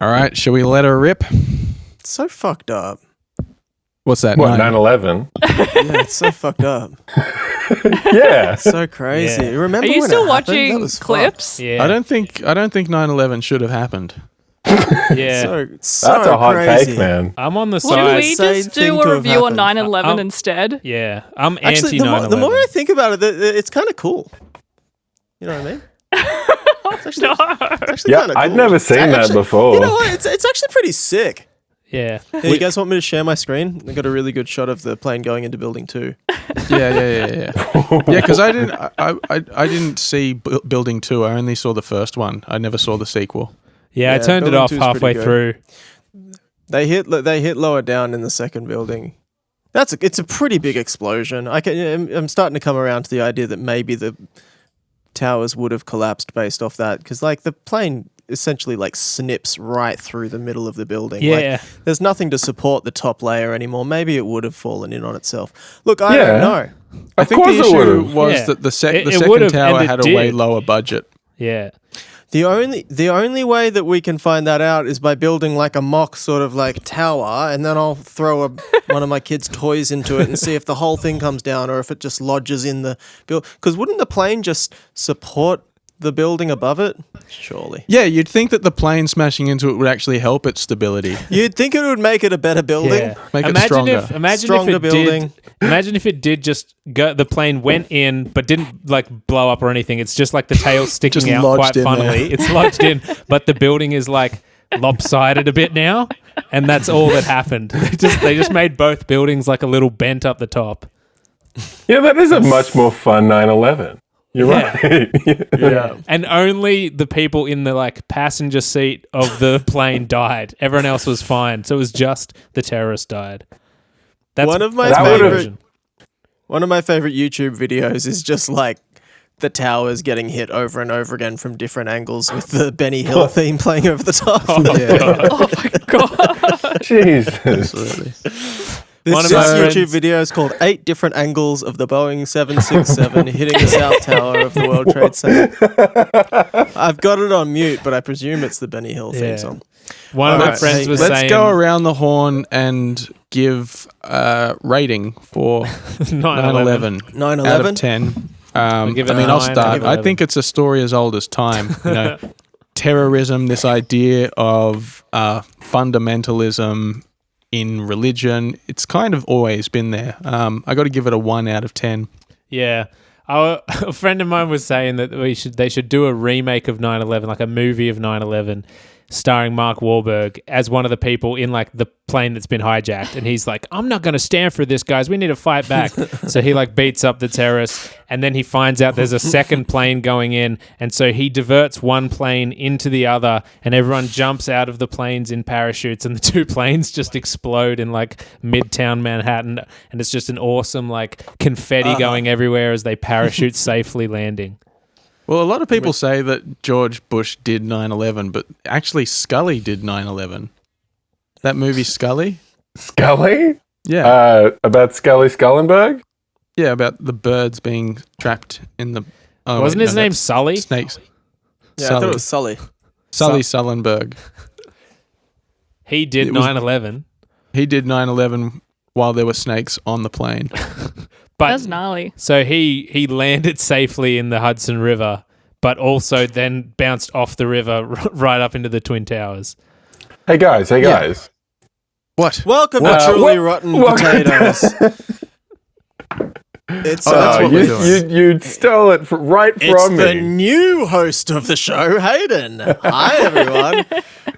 All right, shall we let her rip? It's so fucked up. What's that? What, 9/11? Yeah, it's so fucked up. Yeah. So crazy. Yeah. Remember Are you when still it happened? That watching was clips? Yeah. I don't think 9/11 should have happened. Yeah. So That's a hot crazy. take, man. I'm on the Should side. we Insane just thing do to a have review on happened. 9/11 instead? Yeah. I'm Actually, anti 9/11. the more I think about it, it's kind of cool. You know what I mean? It's actually, No. it's actually Yeah, kind of cool. I'd never seen It's that actually- before. You know what? It's actually pretty sick. Yeah. Hey, you guys want me to share my screen? I got a really good shot of the plane going into building 2. Yeah. Yeah, because I didn't see Building 2. I only saw the first one. I never saw the sequel. Yeah, I Yeah, turned it Building off 2's halfway pretty through. They hit lower down in the second building. It's a pretty big explosion. I'm starting to come around to the idea that maybe the towers would have collapsed based off that, because like the plane essentially like snips right through the middle of the building. Yeah. Like, there's nothing to support the top layer anymore. Maybe it would have fallen in on itself. Look, I Yeah. don't know. I think course the it issue would've. was Yeah. that the It second would've, tower and it had a way did. lower budget. Yeah. The only way that we can find that out is by building like a mock sort of like tower, and then I'll throw one of my kids' toys into it and see if the whole thing comes down or if it just lodges in the build. Because wouldn't the plane just support the building above it? Surely. Yeah, you'd think that the plane smashing into it would actually help its stability. You'd think it would make it a better building. Yeah. Make it imagine stronger. Imagine Stronger if it building. did. Imagine if it did just go. The plane went in, but didn't like blow up or anything. It's just like the tail sticking Just out lodged quite in funnily. there. It's lodged in, but the building is like lopsided a bit now, and that's all that happened. They just made both buildings like a little bent up the top. Yeah, that is a much more fun 9/11. You're Yeah. right. Yeah. And only the people in the like passenger seat of the plane died. Everyone else was fine. So it was just the terrorist died. That's One of my that's favorite- version. One of my favorite YouTube videos is just like the towers getting hit over and over again from different angles with the Benny Hill theme playing over the top. Yeah, Oh my god. Jesus. absolutely. This One of my YouTube friends- video is called 8 Different Angles of the Boeing 767 hitting the South Tower of the World Trade Center. I've got it on mute, but I presume it's the Benny Hill theme Yeah. song. One of my Alright, friends was Let's saying go around the horn and give a rating for 9/11 9/11? out of 10. I'll give it a I'll 9 out start. of I 11. think it's a story as old as time. You know, terrorism, this idea of fundamentalism in religion, it's kind of always been there. I got to give it a 1 out of 10. Yeah. A friend of mine was saying that they should do a remake of 9/11, like a movie of 9/11, starring Mark Wahlberg as one of the people in like the plane that's been hijacked. And he's like, I'm not going to stand for this, guys. We need to fight back. So he like beats up the terrorists, and then he finds out there's a second plane going in. And so he diverts one plane into the other, and everyone jumps out of the planes in parachutes, and the two planes just explode in like midtown Manhattan. And it's just an awesome like confetti going everywhere as they parachute safely landing. Well, a lot of people say that George Bush did 9/11, but actually Scully did 9/11. That movie Scully? Scully? Yeah. About Scully Scullenberg? Yeah, about the birds being trapped in the... Oh, Wasn't wait, his no, name that's Sully? Snakes. Yeah, I thought it was Sully. Sully Sullenberg. He did It was- 9/11. He did 9/11 while there were snakes on the plane. But That's gnarly. so he landed safely in the Hudson River, but also then bounced off the river right up into the Twin Towers. Hey guys. What? Welcome Wow. to Truly What- Rotten what- Potatoes. It's that's what we're doing. You stole it right It's from the me. new host of the show, Hayden. Hi, everyone.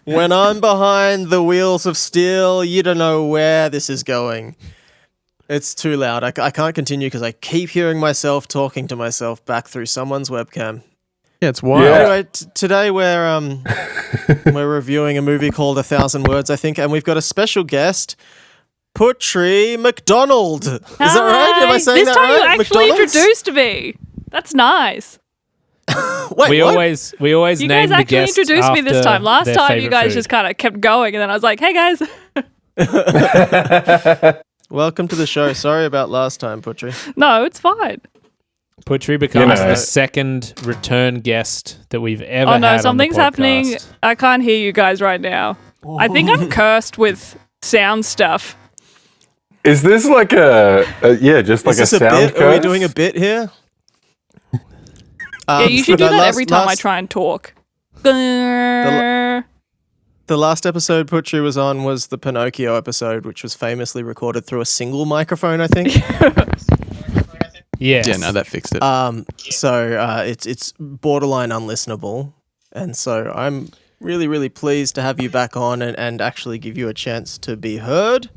When I'm behind the wheels of steel, you don't know where this is going. It's too loud. I can't continue because I keep hearing myself talking to myself back through someone's webcam. Yeah, it's wild. Yeah. Anyway, today we're reviewing a movie called 1,000 Words, I think, and we've got a special guest, Putri McDonald. Is that right? Am I saying this that time right? you actually McDonald's? introduced me. That's nice. Wait, We what? always You name guys the actually guests introduced me this after time. Last their time you favourite guys food. just kind of kept going, and then I was like, hey guys. Welcome to the show. Sorry about last time, Putri. No, it's fine. Putri becomes You know. the second return guest that we've ever Oh had no, on the something's happening. podcast. I can't hear you guys right now. I think I'm cursed with sound stuff. Is this like just like Is this a a sound bit? Are we curse? doing a bit here? Yeah, you should do no, that last- every time I last- try and talk. The last episode Putri was on was the Pinocchio episode, which was famously recorded through a single microphone, I think. Yes. Yeah, no, that fixed it. So it's borderline unlistenable, and so I'm really, really pleased to have you back on and actually give you a chance to be heard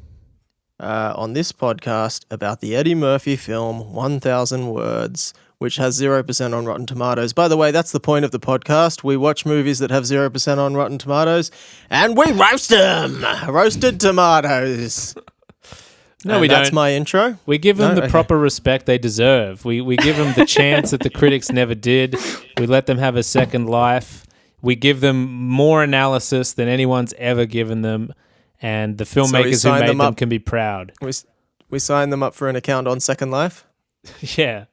on this podcast about the Eddie Murphy film 1000 Words, which has 0% on Rotten Tomatoes. By the way, that's the point of the podcast. We watch movies that have 0% on Rotten Tomatoes, and we roast them. Roasted tomatoes. No, And we that's don't. my intro. We give them No? the Okay. proper respect they deserve. We give them the chance that the critics never did. We let them have a second life. We give them more analysis than anyone's ever given them, and the filmmakers who signed made them them up. can be proud. We sign them up for an account on Second Life. Yeah.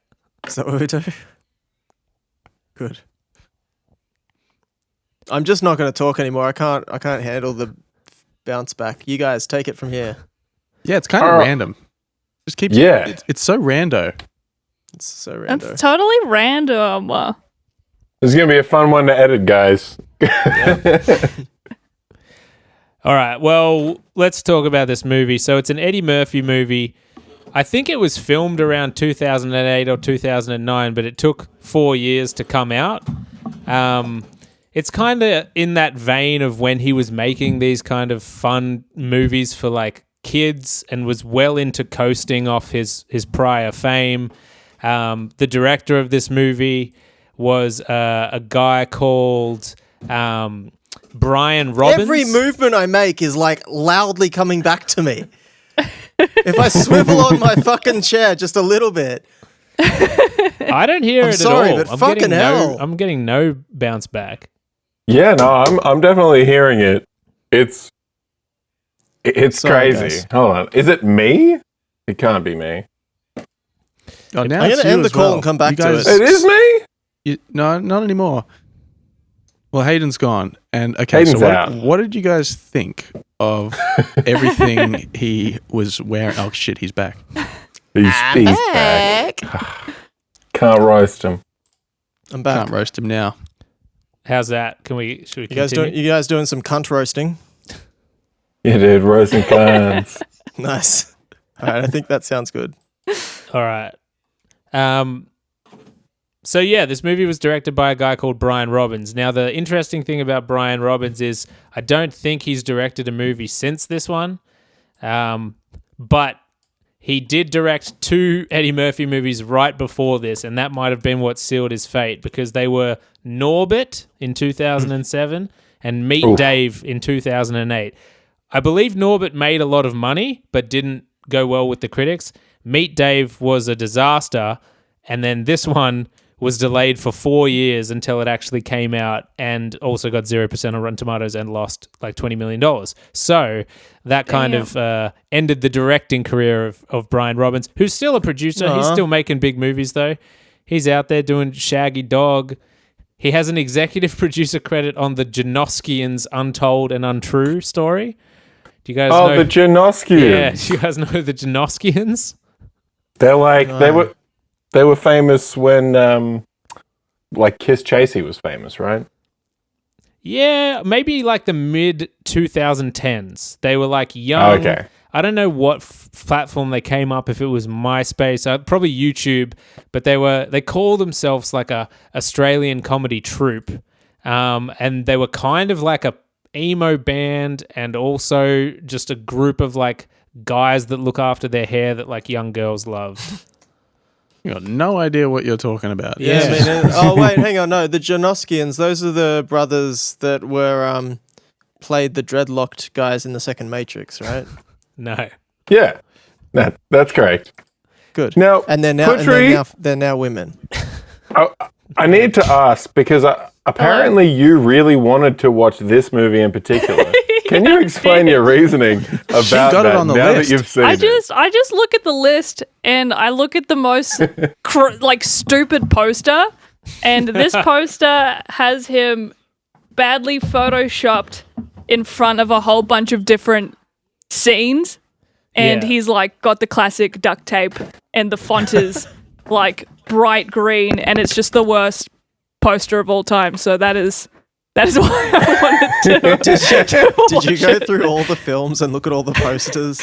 Is that what we do? Good. I'm just not going to talk anymore. I can't handle the bounce back. You guys take it from here. Yeah, it's kind of random. Just keep. Yeah. It's so rando. It's so random. That's totally random. This is gonna be a fun one to edit, guys. All right. Well, let's talk about this movie. So it's an Eddie Murphy movie. I think it was filmed around 2008 or 2009, but it took 4 years to come out. It's kind of in that vein of when he was making these kind of fun movies for like kids and was well into coasting off his prior fame. The director of this movie was a guy called Brian Robbins. Every movement I make is like loudly coming back to me. If I swivel on my fucking chair just a little bit. I don't hear I'm it sorry, at all. but fucking hell. I'm getting no bounce back. Yeah, no, I'm definitely hearing it. It's Sorry, crazy. guys. Hold on, is it me? It can't be me. Oh, now I'm it's gonna you end the as call well. and come back You to guys- it. It is me. No, not anymore. Well, Hayden's gone. And okay, Hayden's so out. what did you guys think of everything he was wearing? Oh shit, he's back. He's back. Can't roast him. I'm back. Can't roast him now. How's that? Should we You guys continue? doing some cunt roasting? Yeah, dude, roasting cans. Nice. All right, I think that sounds good. All right. So yeah, this movie was directed by a guy called Brian Robbins. Now, the interesting thing about Brian Robbins is I don't think he's directed a movie since this one, but he did direct 2 Eddie Murphy movies right before this, and that might have been what sealed his fate because they were Norbit in 2007 and Meet Oof. Dave in 2008. I believe Norbit made a lot of money but didn't go well with the critics. Meet Dave was a disaster, and then this one was delayed for 4 years until it actually came out and also got 0% on Rotten Tomatoes and lost like $20 million. So that kind of ended the directing career of Brian Robbins, who's still a producer. He's still making big movies, though. He's out there doing Shaggy Dog. He has an executive producer credit on the Janoskians Untold and Untrue story. Do you guys know? Oh, the Janoskians. Yeah, do you guys know the Janoskians? They're like they were famous when like Kiss Chasey was famous, right? Yeah, maybe like the mid 2010s. They were like young. Okay. I don't know what platform they came up, if it was MySpace, probably YouTube, but they call themselves like a Australian comedy troupe. And they were kind of like a emo band and also just a group of like guys that look after their hair that like young girls love. You got no idea what you're talking about. Yeah, I mean, oh wait, hang on, no, the Janoskians, those are the brothers that were played the dreadlocked guys in the second Matrix, right? No. Yeah. That's correct. Good. Now, and they're now women. I need to ask because apparently you really wanted to watch this movie in particular. Can you explain your reasoning about got it that on the now list. that you've seen I it? just look at the list and I look at the most stupid poster, and this poster has him badly photoshopped in front of a whole bunch of different scenes, and Yeah. he's like got the classic duct tape, and the font is like bright green, and it's just the worst poster of all time. So that is why I wanted to. Did you go through all the films and look at all the posters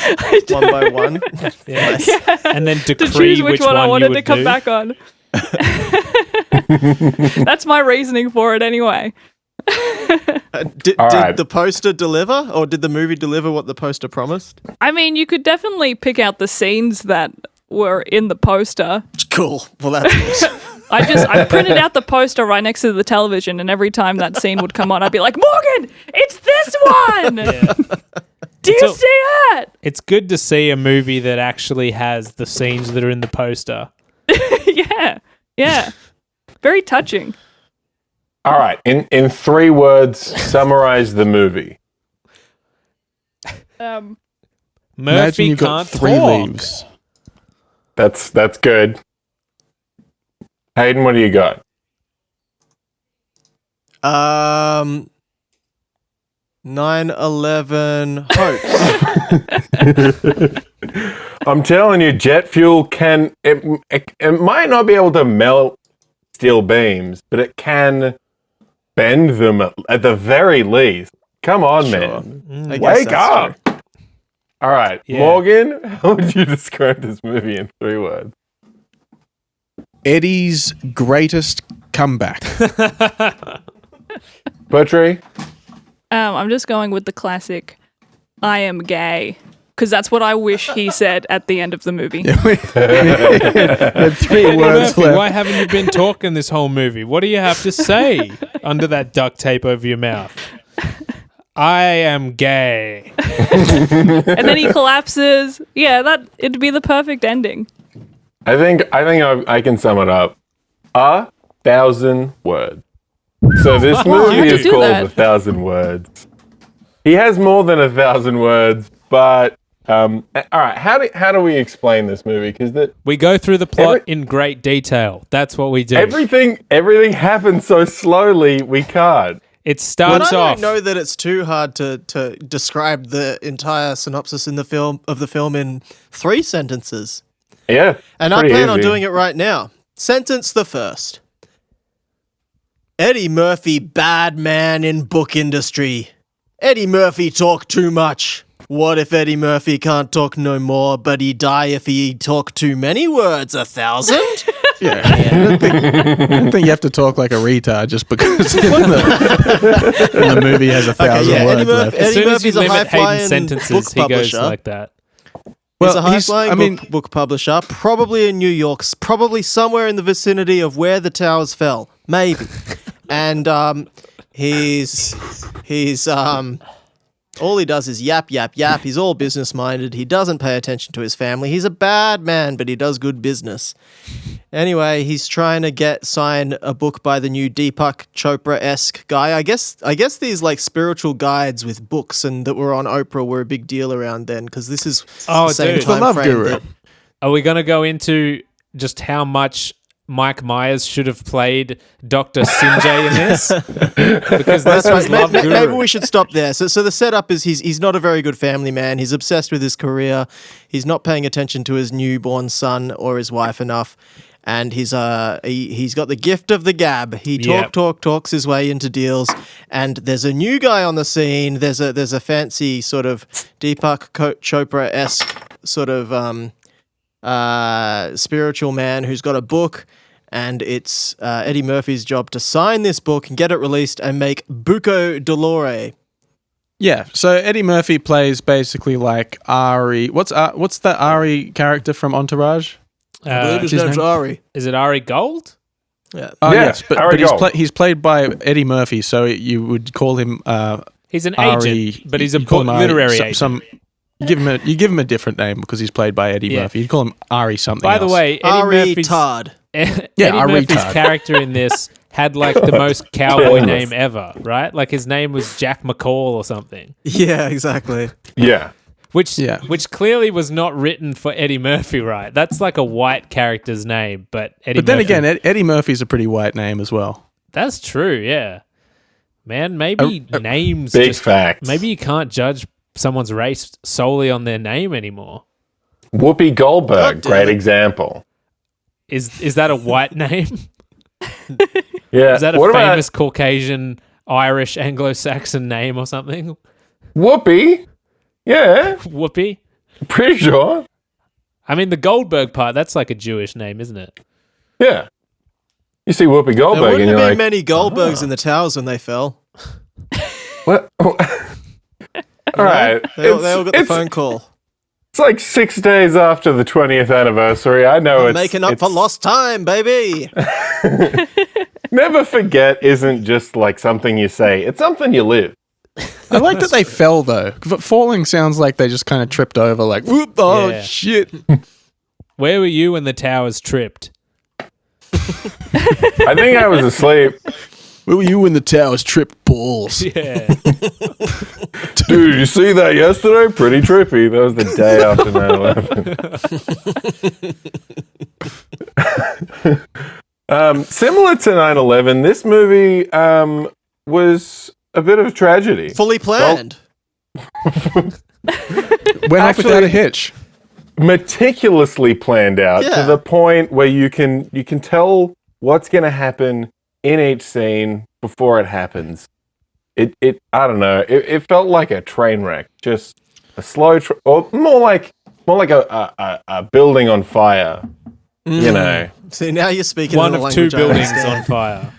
one by one? Yeah. Nice. And then to decree choose which one I you wanted would to come do. back on. That's my reasoning for it anyway. Did right. the poster deliver, or did the movie deliver what the poster promised? I mean, you could definitely pick out the scenes that were in the poster. Cool. Well, that's I printed out the poster right next to the television, and every time that scene would come on, I'd be like, Morgan, it's this one! Do you see it? It's good to see a movie that actually has the scenes that are in the poster. Yeah. Very touching. All right. In 3 words, summarize the movie. Imagine Murphy you've got can't 3 talk. leaves. That's good. Hayden, what do you got? 9/11 hoax. I'm telling you, jet fuel it might not be able to melt steel beams, but it can bend them at the very least. Come on, man. I guess Wake that's up. true. All right. Yeah. Morgan, how would you describe this movie in 3 words? Eddie's greatest comeback. Putri? I'm just going with the classic, I am gay. Because that's what I wish he said at the end of the movie. Had 3 Eddie words Murphy, left. why haven't you been talking this whole movie? What do you have to say under that duct tape over your mouth? I am gay. And then he collapses. Yeah, it'd be the perfect ending. I think I can sum it up. 1,000 words. So this How'd movie you is do called that? 1,000 words. He has more than 1,000 words, but all right. How do we explain this movie? Because We go through the plot in great detail. That's what we do. everything happens so slowly we can't. It But starts I off. don't know that it's too hard to describe the entire synopsis in the film in 3 sentences. Yeah, And I pretty plan on easy. doing it right now. Sentence the first. Eddie Murphy, bad man in book industry. Eddie Murphy talk too much. What if Eddie Murphy can't talk no more, but he die if he talk too many words? 1,000? Yeah. I don't think you have to talk like a retard just because in the movie has 1,000 yeah, words left. as soon as you Murphy's a limit high-flying Hayden's sentences, book he goes publisher. like that. He's a Well, high-flying book publisher, probably in New York, probably somewhere in the vicinity of where the towers fell, maybe. And he's all he does is yap, yap, yap. He's all business-minded. He doesn't pay attention to his family. He's a bad man, but he does good business. Anyway, he's trying to sign a book by the new Deepak Chopra-esque guy. I guess these like spiritual guides with books and that were on Oprah were a big deal around then because this is Oh, the same dude. time The Love frame Guru. that- Are we going to go into just how much Mike Myers should have played Dr. Sinjay in this? Because this was Love Guru. Maybe we should stop there. So the setup is he's not a very good family man. He's obsessed with his career. He's not paying attention to his newborn son or his wife enough. And he's got the gift of the gab. He talks his way into deals. And there's a new guy on the scene. There's a fancy sort of Deepak Chopra-esque sort of spiritual man who's got a book. And it's Eddie Murphy's job to sign this book and get it released and make Buco Dolore. Yeah, so Eddie Murphy plays basically like Ari. What's the Ari character from Entourage? I believe his his name's name? Ari. Is it Ari Gold? Yeah. Oh, Yeah, yes, but Ari Gold. he's played by Eddie Murphy, so you would call him He's an Ari. agent, but he's a you call him Ari, literary agent. You give him a different name because he's played by Eddie Yeah. Murphy. You'd call him Ari something. By the else. way, Eddie Ari Murphy's, Todd. Eddie Ari Murphy's Todd. character in this had like the most cowboy name ever, right? Like his name was Jack McCall or something. Yeah, exactly. Yeah. Which clearly was not written for Eddie Murphy, right? That's like a white character's name, but But then again, Eddie Murphy's a pretty white name as well. That's true, yeah. Man, maybe names Big facts. Maybe you can't judge someone's race solely on their name anymore. Whoopi Goldberg, God damn great it. example. Is that a white name? Yeah. Is that a what famous Caucasian, Irish, Anglo-Saxon name or something? about Whoopi? Yeah, Whoopi? pretty sure. I mean, the Goldberg part, that's like a Jewish name, isn't it? Yeah. You see Whoopi There Goldberg wouldn't and have you're been like, many Goldbergs in the towers when they fell. what? All right. They all got the phone call. It's like 6 days after the 20th anniversary. I know it's Making up for lost time, baby. Never forget isn't just like something you say. It's something you live. I like that they fell though. But falling sounds like they just kind of tripped over, like, whoop, oh Yeah. shit. Where were you when the towers tripped? I think I was asleep. Where were you when the towers tripped balls? Yeah. Dude, you see that yesterday? Pretty trippy. That was the day after 9/11. Similar to 9/11, this movie was a bit of a tragedy. Fully planned. Went off without a hitch. Meticulously planned out Yeah. to the point where you can tell what's going to happen in each scene before it happens. It I don't know. It felt like a train wreck, just a slow, or more like a building on fire. You know, See, now you're speaking One in a of two language I buildings understand. on fire.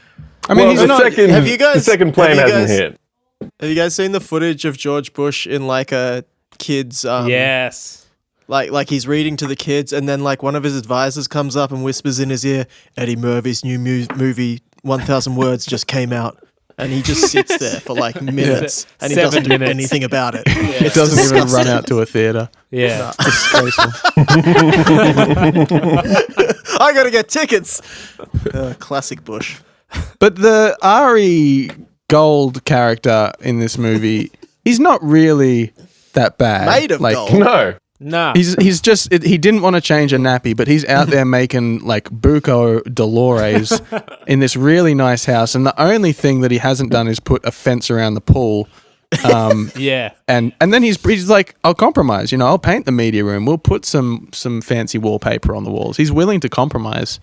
I mean, well, he's the not. second. have you guys- the second plane have you hasn't guys- hit. Have you guys seen the footage of George Bush in like a kid's Yes. like he's reading to the kids, and then like one of his advisors comes up and whispers in his ear, Eddie Murphy's new movie 1,000 Words just came out, and he just sits there for like minutes and he 7 doesn't do minutes. anything about it. It doesn't even run out to a theater. Yeah. Disgraceful. I gotta get tickets. Classic Bush. But the Ari Gold character in this movie, he's not really that bad. Made of gold. No. No. He's just he didn't want to change a nappy, but he's out there making like buco Dolores in this really nice house, and the only thing that he hasn't done is put a fence around the pool. Yeah. And then he's like, I'll compromise. I'll paint the media room. We'll put some fancy wallpaper on the walls. He's willing to compromise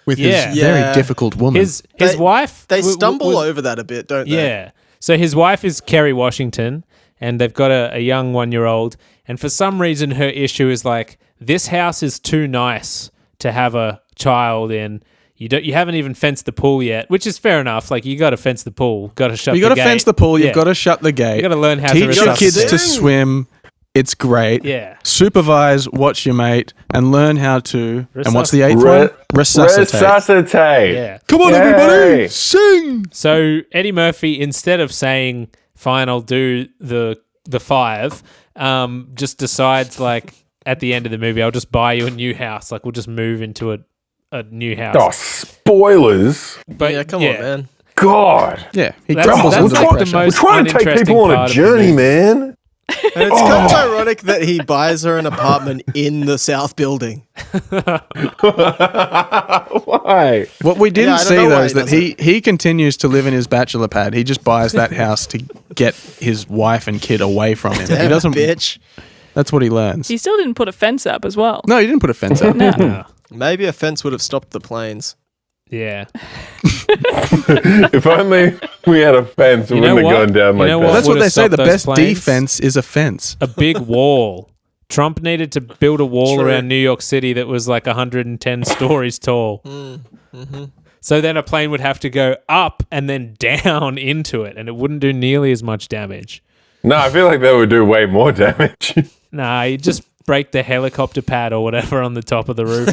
with his Yeah. very difficult woman. His They- wife. They w- stumble was- over that a bit, don't they? Yeah. So his wife is Kerry Washington, and they've got a young 1-year-old. And for some reason, her issue is like, this house is too nice to have a child in. You haven't even fenced the pool yet, which is fair enough. Like, you got to fence the pool, got to shut. You got to fence the pool. You've Yeah. got to shut the gate. You got to learn how to Teach your resuscitate. kids to swim. It's great. Yeah. Supervise, watch your mate, and learn how to. And what's the eighth Re- one? Resuscitate. Resuscitate. Yeah. Come on, Yay. everybody, sing. So Eddie Murphy, instead of saying, "Fine, I'll do the 5," just decides like at the end of the movie, "I'll just buy you a new house. Like, we'll just move into a new house." Oh, spoilers. But Yeah, come on, man. God. Yeah, he That's- crumbles that's under like the the pressure. most- We're trying to take uninteresting people on part a of the journey, movie. man. And it's kind of ironic that he buys her an apartment in the South Building. Why? What we Yeah, didn't I don't see know though why is he that he continues to live in his bachelor pad. He just buys that house to get his wife and kid away from him. He Damn, doesn't. bitch. That's what he learns. He still didn't put a fence up as well. No, he didn't put a fence up. No. Maybe a fence would have stopped the planes. Yeah. If only we had a fence, it You know wouldn't have what? gone down You like know that. what? That's what would've they say. The stopped those best planes? defense is a fence. A big wall. Trump needed to build a wall True. around New York City that was like 110 stories tall. So then a plane would have to go up and then down into it, and it wouldn't do nearly as much damage. No, I feel like that would do way more damage. Nah, you just break the helicopter pad or whatever on the top of the roof.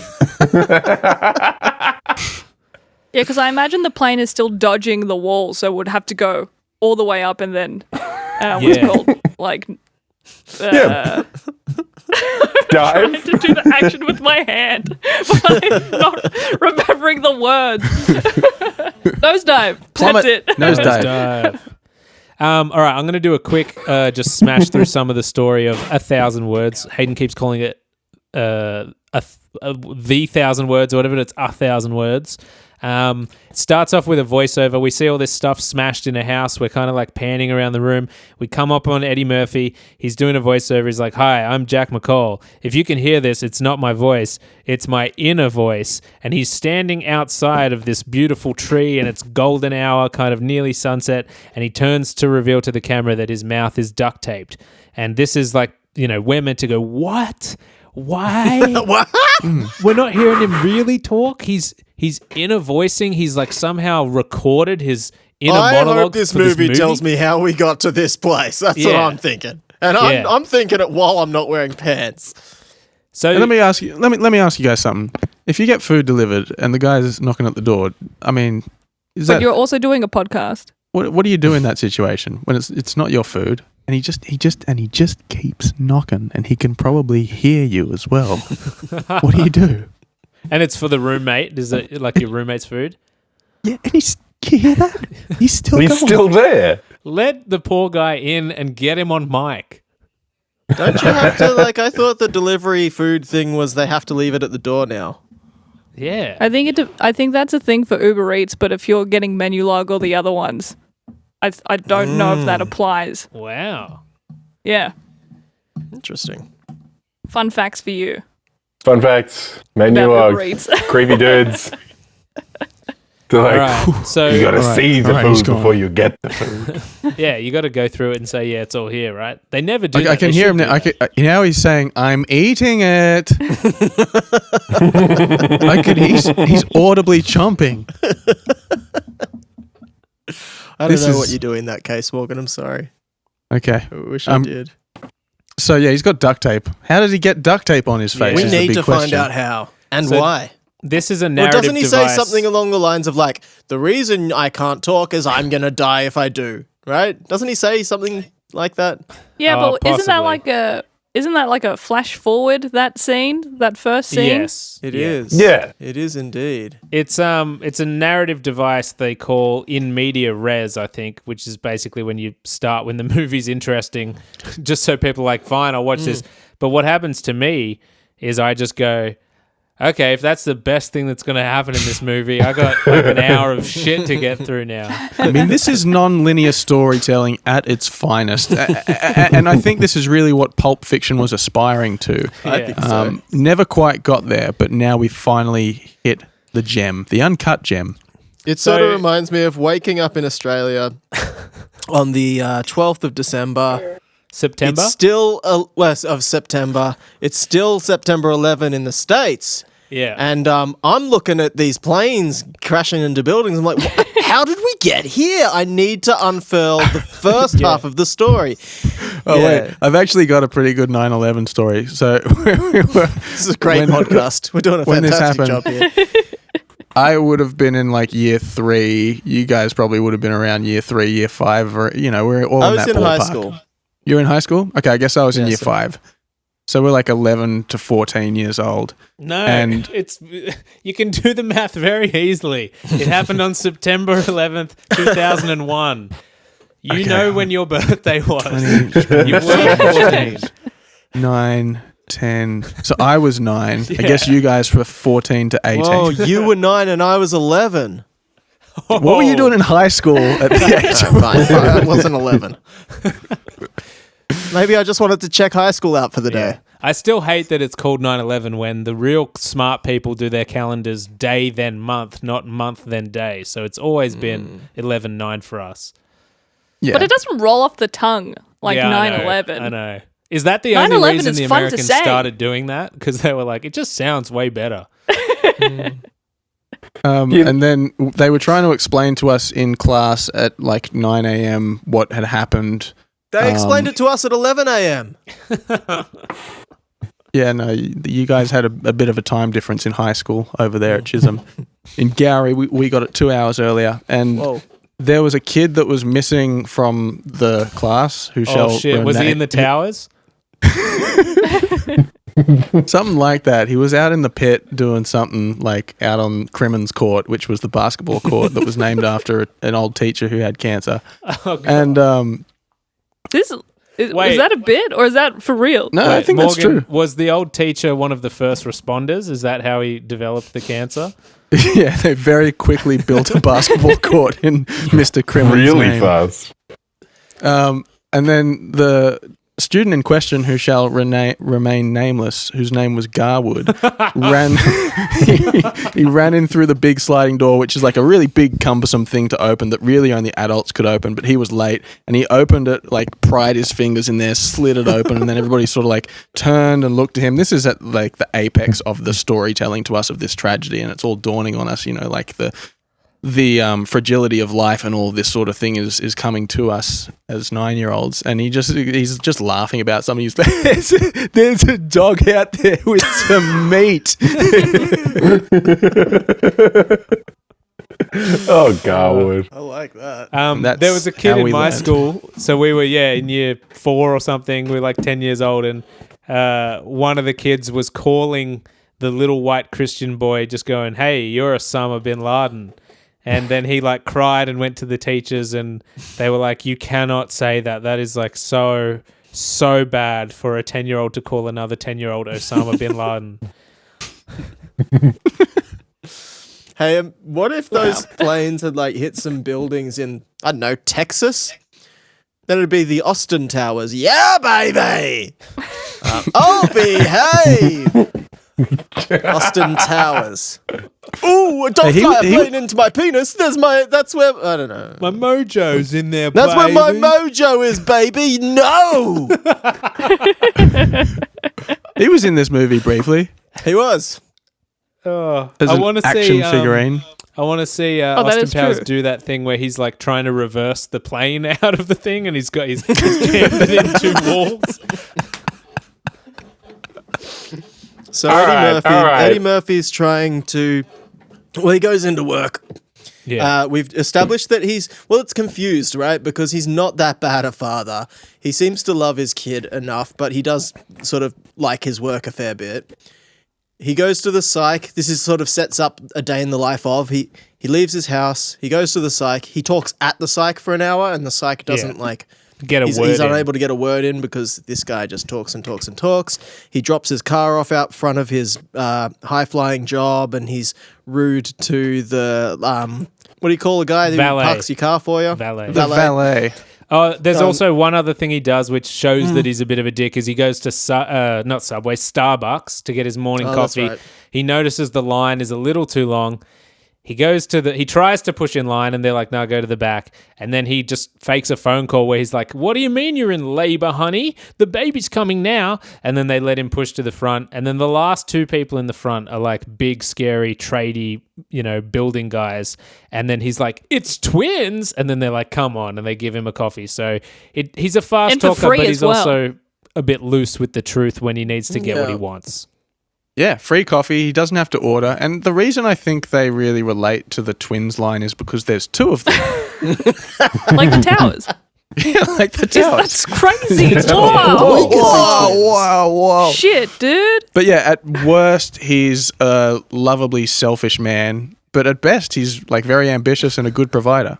Yeah, because I imagine the plane is still dodging the wall, so it would have to go all the way up and then what's it Yeah. called? Like, Yeah. Dive. To do the action with my hand, but I'm not remembering the words. Nosedive. Plummet. That's it. Nosedive. All right, I'm going to do a quick just smash through some of the story of 1,000 words. Hayden keeps calling it the 1,000 words or whatever. It's 1,000 words. It starts off with a voiceover. We see all this stuff smashed in a house. We're kind of like panning around the room. We come up on Eddie Murphy. He's doing a voiceover. He's like, "Hi, I'm Jack McCall. If you can hear this, it's not my voice. It's my inner voice." And he's standing outside of this beautiful tree, and it's golden hour, kind of nearly sunset. And he turns to reveal to the camera that his mouth is duct taped. And this is like, we're meant to go, "What? Why? What? We're not hearing him really talk. He's inner voicing. He's like somehow recorded his inner I monologue. hope this movie tells me how we got to this place. That's what Yeah. I'm thinking, and Yeah. I'm thinking it while I'm not wearing pants. So And let me ask you. Let me ask you guys something. If you get food delivered and the guy's knocking at the door, I mean, is But that you're also doing a podcast. what do you do in that situation when it's not your food and he just keeps knocking and he can probably hear you as well? What do? and it's for the roommate. Is it like your roommate's food? Yeah, and you hear that? He's still He's going. still there. Let the poor guy in and get him on mic. Don't you have to I thought the delivery food thing was they have to leave it at the door now. Yeah. I think that's a thing for Uber Eats, but if you're getting menu log or the other ones, I don't know if that applies. Wow. Yeah. Interesting. Fun facts for you Fun facts. Menu about log. Uber Eats. Creepy dudes. They're All like, right. So you got to All right, see the all right, he's food gone. before you get the food. yeah, you got to go through it and say, yeah, it's all here, right? They never do. I that. can They hear should him do now. that. Now he's saying, "I'm eating it." He's audibly chomping. I don't This know is- what you do in that case, Morgan. I'm sorry. Okay. I wish I did. So yeah, he's got duct tape. How did he get duct tape on his face? We is the need big to question. find out how and So- why. This is a Or narrative doesn't he device. say something along the lines of the reason I can't talk is I'm gonna die if I do, right? Doesn't he say something like that? Yeah, Oh, but isn't that possibly. like a flash forward, that scene, that first scene? Yes. It Yeah. is. Yeah. It is indeed. It's a narrative device they call in media res, I think, which is basically when you start when the movie's interesting, just so people are like, fine, I'll watch this. But what happens to me is I just go, okay, if that's the best thing that's going to happen in this movie, I got like an hour of shit to get through now. I mean, this is non-linear storytelling at its finest, and I think this is really what Pulp Fiction was aspiring to. I Yeah. think so. Never quite got there, but now we finally hit the gem, the uncut gem. It sort of So- reminds me of waking up in Australia on the 12th of December. September? It's still of September. It's still September 11 in the States. Yeah. And I'm looking at these planes crashing into buildings. I'm like, how did we get here? I need to unfurl the first half of the story. Oh Yeah. wait, I've actually got a pretty good 9/11 story. So This is a great podcast. We're doing a when this fantastic job happened- here. I would have been in like year 3. You guys probably would have been around year 3, year 5, or we're all I in was that in high ballpark. school. You're in high school? Okay, I guess I was in Yeah, year so- 5. So we're like 11 to 14 years old. No, And- it's you can do the math very easily. It happened on September 11th, 2001. You know when your birthday was. 20, You were 14. 9, 10. So I was 9. I guess you guys were 14 to 18. Oh, you were 9 and I was 11. What were you doing in high school at the age of Fine, I wasn't 11. Maybe I just wanted to check high school out for the day. I still hate that it's called 9/11 when the real smart people do their calendars day then month, not month then day. So it's always been 11/9 for us. Yeah. But it doesn't roll off the tongue like Yeah, I know, 9/11. I know. Is that the only 9/11 reason is the fun to Americans say. started doing that? Because they were like, it just sounds way better. And then they were trying to explain to us in class at like 9 a.m. what had happened. They explained it to us at 11 a.m. Yeah, no, you guys had a bit of a time difference in high school over there at Chisholm. In Gowrie, we got it 2 hours earlier. And Whoa. there was a kid that was missing from the class who shall Oh shit! Was he remain- in the towers? Something like that. He was out in the pit doing something like out on Crimmins Court, which was the basketball court that was named after an old teacher who had cancer. Oh, God. And Is Wait. that a bit or is that for real? no, I Wait, think that's Morgan, true. Was the old teacher one of the first responders? Is that how he developed the cancer? Yeah, they very quickly built a basketball court in Mr. Crimmins' Really name. fast. And then the student in question, who shall remain nameless, whose name was Garwood, ran. he ran in through the big sliding door, which is like a really big, cumbersome thing to open that really only adults could open. But he was late, and he opened it, like pried his fingers in there, slid it open, and then everybody sort of like turned and looked at him. This is at like the apex of the storytelling to us of this tragedy, and it's all dawning on us, like the fragility of life and all this sort of thing is coming to us as 9-year-olds, and he's just laughing about something. He's like, there's a dog out there with some meat. Oh, Garwood. I like that. That's there was a kid how in we my learned. school, so we were in year 4 or something. We were like 10 years old, and one of the kids was calling the little white Christian boy, just going, "Hey, you're Osama bin Laden." And then he like cried and went to the teachers, and they were like, "You cannot say that. That is like so bad for a 10-year-old to call another 10-year-old Osama bin Laden." Hey, what if those planes had like hit some buildings in, I don't know, Texas? Then it'd be the Austin Towers. Yeah, baby. Oh, behave. Austin Towers. Ooh, don't Hey, fly a plane into my penis. That's where, I don't know. My mojo's in there, That's where my baby. mojo is, baby. No. He was in this movie briefly He was. Oh, as I an want to action see figurine. I want to see that Austin is Powers true. do that thing where he's like trying to reverse the plane out of the thing, and he's jammed it in 2 walls. So All right. Eddie Murphy's trying to. Well, he goes into work. Yeah, We've established that it's confused, right? Because he's not that bad a father. He seems to love his kid enough, but he does sort of like his work a fair bit. He goes to the psych. This is sort of sets up a day in the life of. He leaves his house. He goes to the psych. He talks at the psych for an hour, and the psych doesn't get a he's word in. unable to get a word in because this guy just talks and talks and talks. He drops his car off out front of his high-flying job, and he's rude to the what do you call a guy who Valet. parks your car for you? Valet. The valet. There's also one other thing he does which shows that he's a bit of a dick is he goes to not Subway, Starbucks to get his morning That's coffee. right. He notices the line is a little too long. He tries to push in line, and they're like, "No, go to the back." And then he just fakes a phone call where he's like, "What do you mean you're in labor, honey? The baby's coming now." And then they let him push to the front. And then the last 2 people in the front are like big, scary, tradey, building guys. And then he's like, "It's twins." And then they're like, "Come on." And they give him a coffee. So he's a fast And for talker, free but as he's well. also a bit loose with the truth when he needs to get what he Yeah. wants. Yeah, free coffee. He doesn't have to order. And the reason I think they really relate to the twins line is because there's 2 of them. Like the towers. Yeah, like the towers. That's crazy. Wow. Whoa. Shit, dude. But yeah, at worst, he's a lovably selfish man. But at best, he's like very ambitious and a good provider.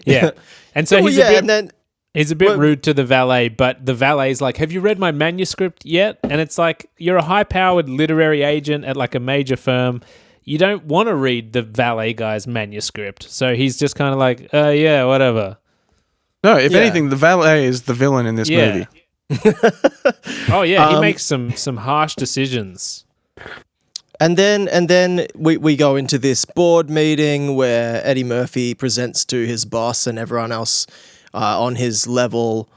Yeah. And so Well, he's yeah, a bit... and then He's a bit Well- rude to the valet, but the valet's like, "Have you read my manuscript yet?" And it's like, you're a high-powered literary agent at like a major firm. You don't want to read the valet guy's manuscript. So he's just kind of like, yeah, whatever. No, if Yeah. anything, the valet is the villain in this Yeah. movie. Oh, yeah, he makes some harsh decisions. And then we go into this board meeting where Eddie Murphy presents to his boss and everyone else on his level.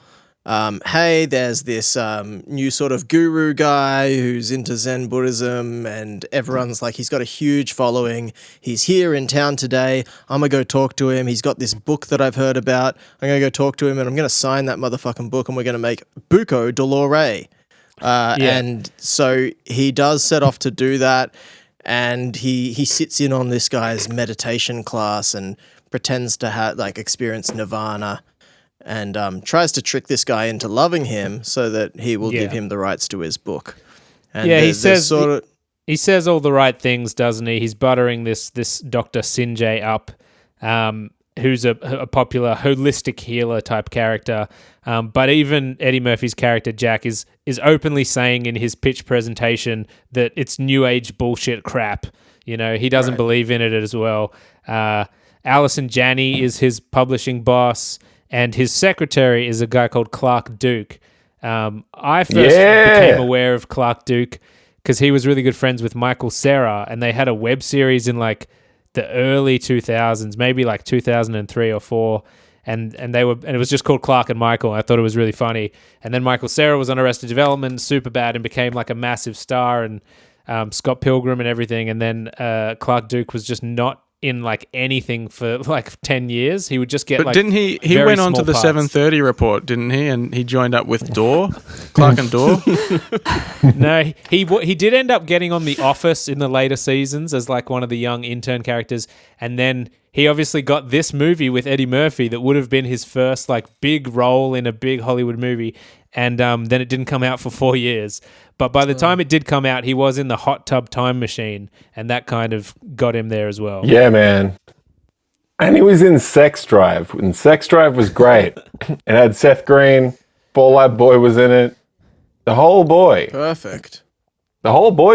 Hey, there's this new sort of guru guy who's into Zen Buddhism, and everyone's like, he's got a huge following. He's here in town today. I'm going to go talk to him. He's got this book that I've heard about. I'm going to go talk to him, and I'm going to sign that motherfucking book, and we're going to make Buco Dolore. And so he does set off to do that, and he sits in on this guy's meditation class and pretends to have experience nirvana. and tries to trick this guy into loving him so that he will Yeah. give him the rights to his book. And Yeah, he there's says sort of he says all the right things, doesn't he? He's buttering this Dr. Sinjay up, who's a popular holistic healer type character. But even Eddie Murphy's character Jack is openly saying in his pitch presentation that it's new age bullshit crap. You know, he doesn't believe in it as well. Allison Janney is his publishing boss, and his secretary is a guy called Clark Duke. I first became aware of Clark Duke because he was really good friends with Michael Cera, and they had a web series in like the early 2000s, maybe like 2003 or 4, and it was just called Clark and Michael. I thought it was really funny. And then Michael Cera was on Arrested Development, Superbad, and became like a massive star, and Scott Pilgrim and everything. And then Clark Duke was just not in like anything for like 10 years. He would just get But didn't he went on to the 7:30 report, didn't he? And he joined up with Clark and Dorr. No, he did end up getting on The Office in the later seasons as like one of the young intern characters, and then he obviously got this movie with Eddie Murphy that would have been his first like big role in a big Hollywood movie, and then it didn't come out for 4 years. But by the time it did come out, he was in the Hot Tub Time Machine, and that kind of got him there as well. Yeah, man. And he was in Sex Drive, and Sex Drive was great. It had Seth Green, Fall Out Boy was in it. The whole boy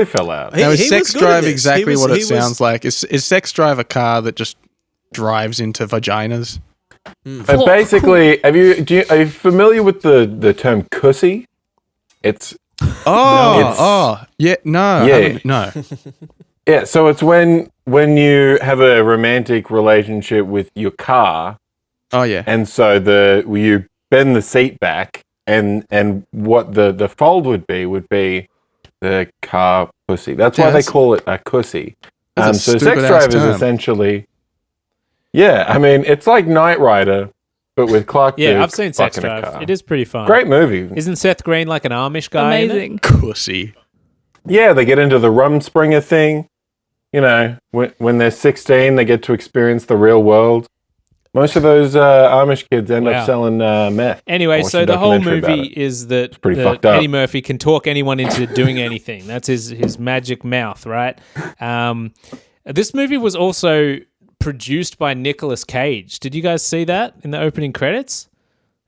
fell out. Now, is he Sex was good at Drive this. exactly He was- what he it was- sounds like? Is Sex Drive a car that just drives into vaginas? But basically, are you familiar with the term "cussy"? It's Yeah, no. Yeah. No. yeah. So it's when you have a romantic relationship with your car, Oh, yeah. and so you bend the seat back, and what the fold would be the car pussy. That's why they call it a cussy. That's a So Sex stupid-ass Drive is term. essentially, yeah. I mean, it's like Knight Rider, but with Clark. Yeah, Duke I've seen Sex fucking a Drive. car. It is pretty fun. Great movie. Isn't Seth Green like an Amish guy? in it? Amazing. Pussy. Yeah, they get into the Rumspringer thing. You know, when they're 16, they get to experience the real world. Most of those Amish kids end Wow. up selling meth. Anyway, I watched so a the whole documentary about movie it. is that pretty fucked up. Eddie Murphy can talk anyone into doing anything. That's his magic mouth, right? This movie was also produced by Nicolas Cage. Did you guys see that in the opening credits?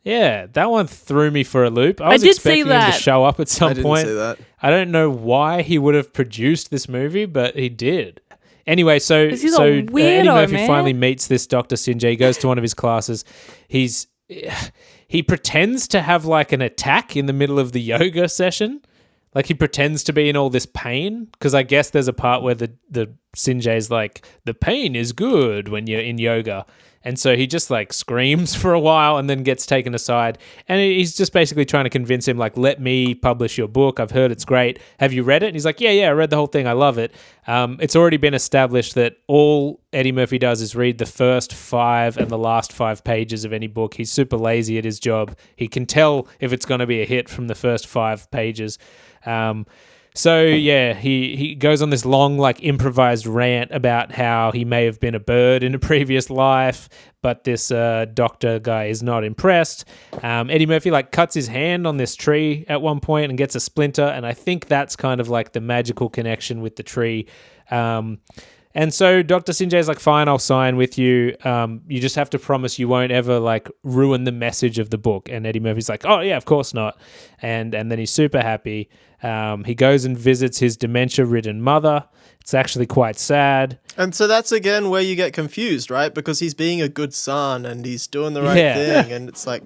Yeah, that one threw me for a loop. I was did see expecting him that. to show up at some I didn't point. see that. I don't know why he would have produced this movie, but he did. Anyway, so 'Cause he's a Eddie weirdo, Murphy man. finally meets this Dr. Sinjay. He goes to one of his classes. He pretends to have like an attack in the middle of the yoga session. Like he pretends to be in all this pain because I guess there's a part where the Sinjay's like, the pain is good when you're in yoga. And so he just like screams for a while and then gets taken aside. And he's just basically trying to convince him like, let me publish your book. I've heard it's great. Have you read it? And he's like, yeah, I read the whole thing. I love it. It's already been established that all Eddie Murphy does is read the first 5 and the last 5 pages of any book. He's super lazy at his job. He can tell if it's going to be a hit from the first 5 pages. So yeah, he goes on this long like improvised rant about how he may have been a bird in a previous life, but this doctor guy is not impressed. Eddie Murphy like cuts his hand on this tree at one point and gets a splinter, and I think that's kind of like the magical connection with the tree. And so Dr. Sinjay's like, fine, I'll sign with you. You just have to promise you won't ever like ruin the message of the book. And Eddie Murphy's like, oh yeah, of course not. And then he's super happy. He goes and visits his dementia-ridden mother. It's actually quite sad. And so that's again where you get confused, right? Because he's being a good son and he's doing the right Yeah. thing, and it's like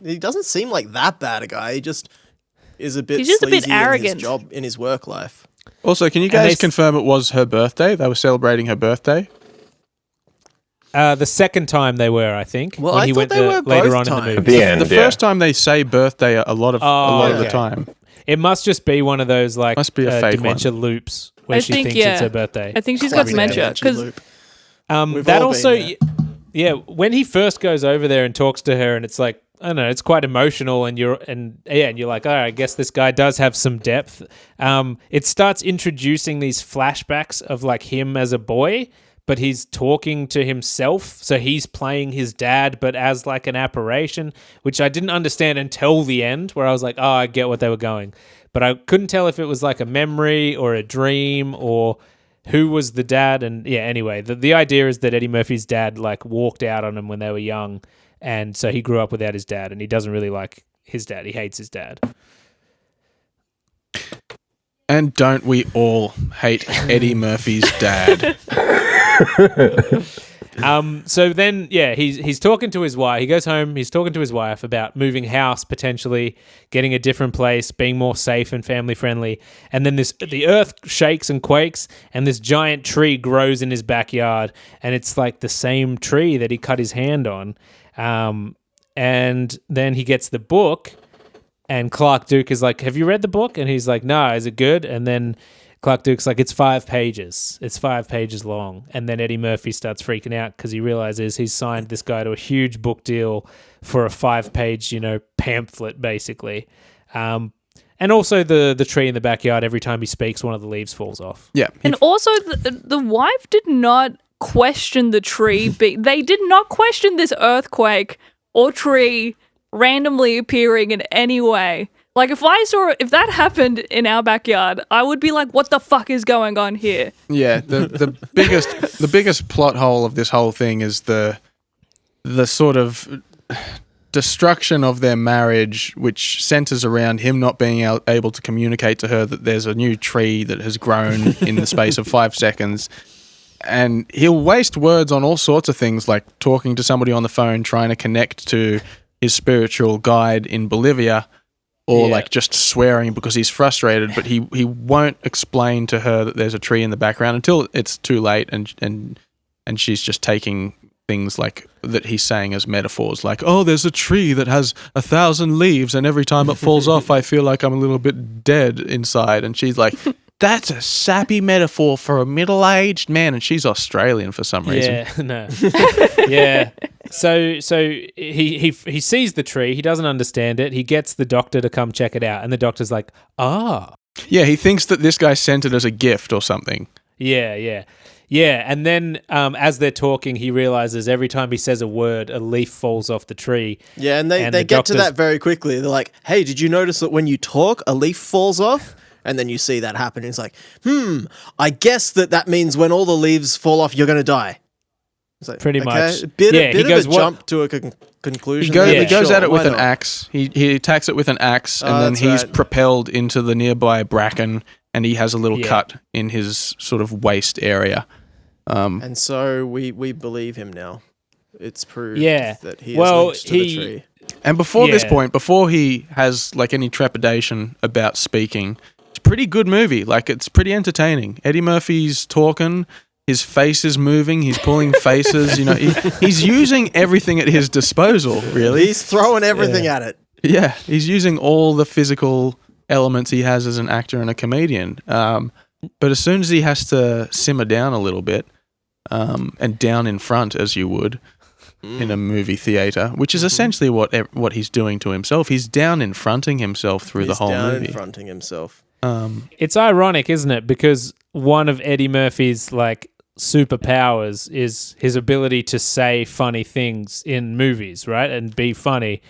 he doesn't seem like that bad a guy. He just is a bit. He's just a bit sleazy arrogant. in his job, in his work life. Also, can you And they guys confirm it was her birthday? They were celebrating her birthday. The second time they were, I think. Well, when I he thought went they were later both on times. in At the the movie. end, The first time they say birthday a lot of the okay. time. It must just be one of those like Must be a fake dementia loops where I she think, thinks yeah. it's her birthday. I think she's got Classic dementia dementia because loop. We've That all also, been yeah, when he first goes over there and talks to her, and it's like, I don't know, it's quite emotional, and you're like, oh, I guess this guy does have some depth. It starts introducing these flashbacks of like him as a boy, but he's talking to himself. So he's playing his dad, but as like an apparition, which I didn't understand until the end, where I was like, oh, I get what they were going. But I couldn't tell if it was like a memory or a dream or who was the dad. And yeah, anyway, the idea is that Eddie Murphy's dad like walked out on him when they were young. And so he grew up without his dad, and he doesn't really like his dad. He hates his dad. And don't we all hate Eddie Murphy's dad? So then, yeah, he's talking to his wife. He goes home. He's talking to his wife about moving house, potentially getting a different place, being more safe and family friendly. And then the earth shakes and quakes, and this giant tree grows in his backyard, and it's like the same tree that he cut his hand on. And then he gets the book, and Clark Duke is like, "Have you read the book?" And he's like, "No, is it good?" And then Clark Duke's like, "It's 5 pages. It's 5 pages long." And then Eddie Murphy starts freaking out because he realizes he's signed this guy to a huge book deal for a 5-page, pamphlet, basically. And also the tree in the backyard, every time he speaks, one of the leaves falls off. Yeah. And also, the wife did not question the tree. They did not question this earthquake or tree randomly appearing in any way. Like, if that happened in our backyard, I would be like, what the fuck is going on here? Yeah, the biggest plot hole of this whole thing is the sort of destruction of their marriage, which centers around him not being able to communicate to her that there's a new tree that has grown in the space of 5 seconds. And he'll waste words on all sorts of things, like talking to somebody on the phone, trying to connect to his spiritual guide in Bolivia, or like just swearing because he's frustrated, but he won't explain to her that there's a tree in the background until it's too late, and she's just taking things like that he's saying as metaphors, like, oh, there's a tree that has 1,000 leaves, and every time it falls off, I feel like I'm a little bit dead inside. And she's like, that's a sappy metaphor for a middle-aged man, and she's Australian for some reason. Yeah, no. Yeah. So he sees the tree. He doesn't understand it. He gets the doctor to come check it out, and the doctor's like, ah. Yeah, he thinks that this guy sent it as a gift or something. Yeah. And then as they're talking, he realizes every time he says a word, a leaf falls off the tree. Yeah, and they get to that very quickly. They're like, hey, did you notice that when you talk, a leaf falls off? And then you see that happen. It's like, I guess that means when all the leaves fall off, you're going to die. It's like, pretty much. A bit he goes, of a jump to a conclusion. He goes Sure, at it with why an not? axe. He attacks it with an axe, and then that's he's right. propelled into the nearby bracken, and he has a little cut in his sort of waist area. And so we believe him now. It's proved that he is linked to the tree. And before this point, before he has like any trepidation about speaking, it's a pretty good movie. Like, it's pretty entertaining. Eddie Murphy's talking, his face is moving, he's pulling faces, he's using everything at his disposal, really. He's throwing everything at it. Yeah, he's using all the physical elements he has as an actor and a comedian. But as soon as he has to simmer down a little bit, and down in front, as you would in a movie theater, which is essentially what he's doing to himself. He's down in fronting himself through the whole movie. He's down in fronting himself. It's ironic, isn't it? Because one of Eddie Murphy's like superpowers is his ability to say funny things in movies, right? And be funny.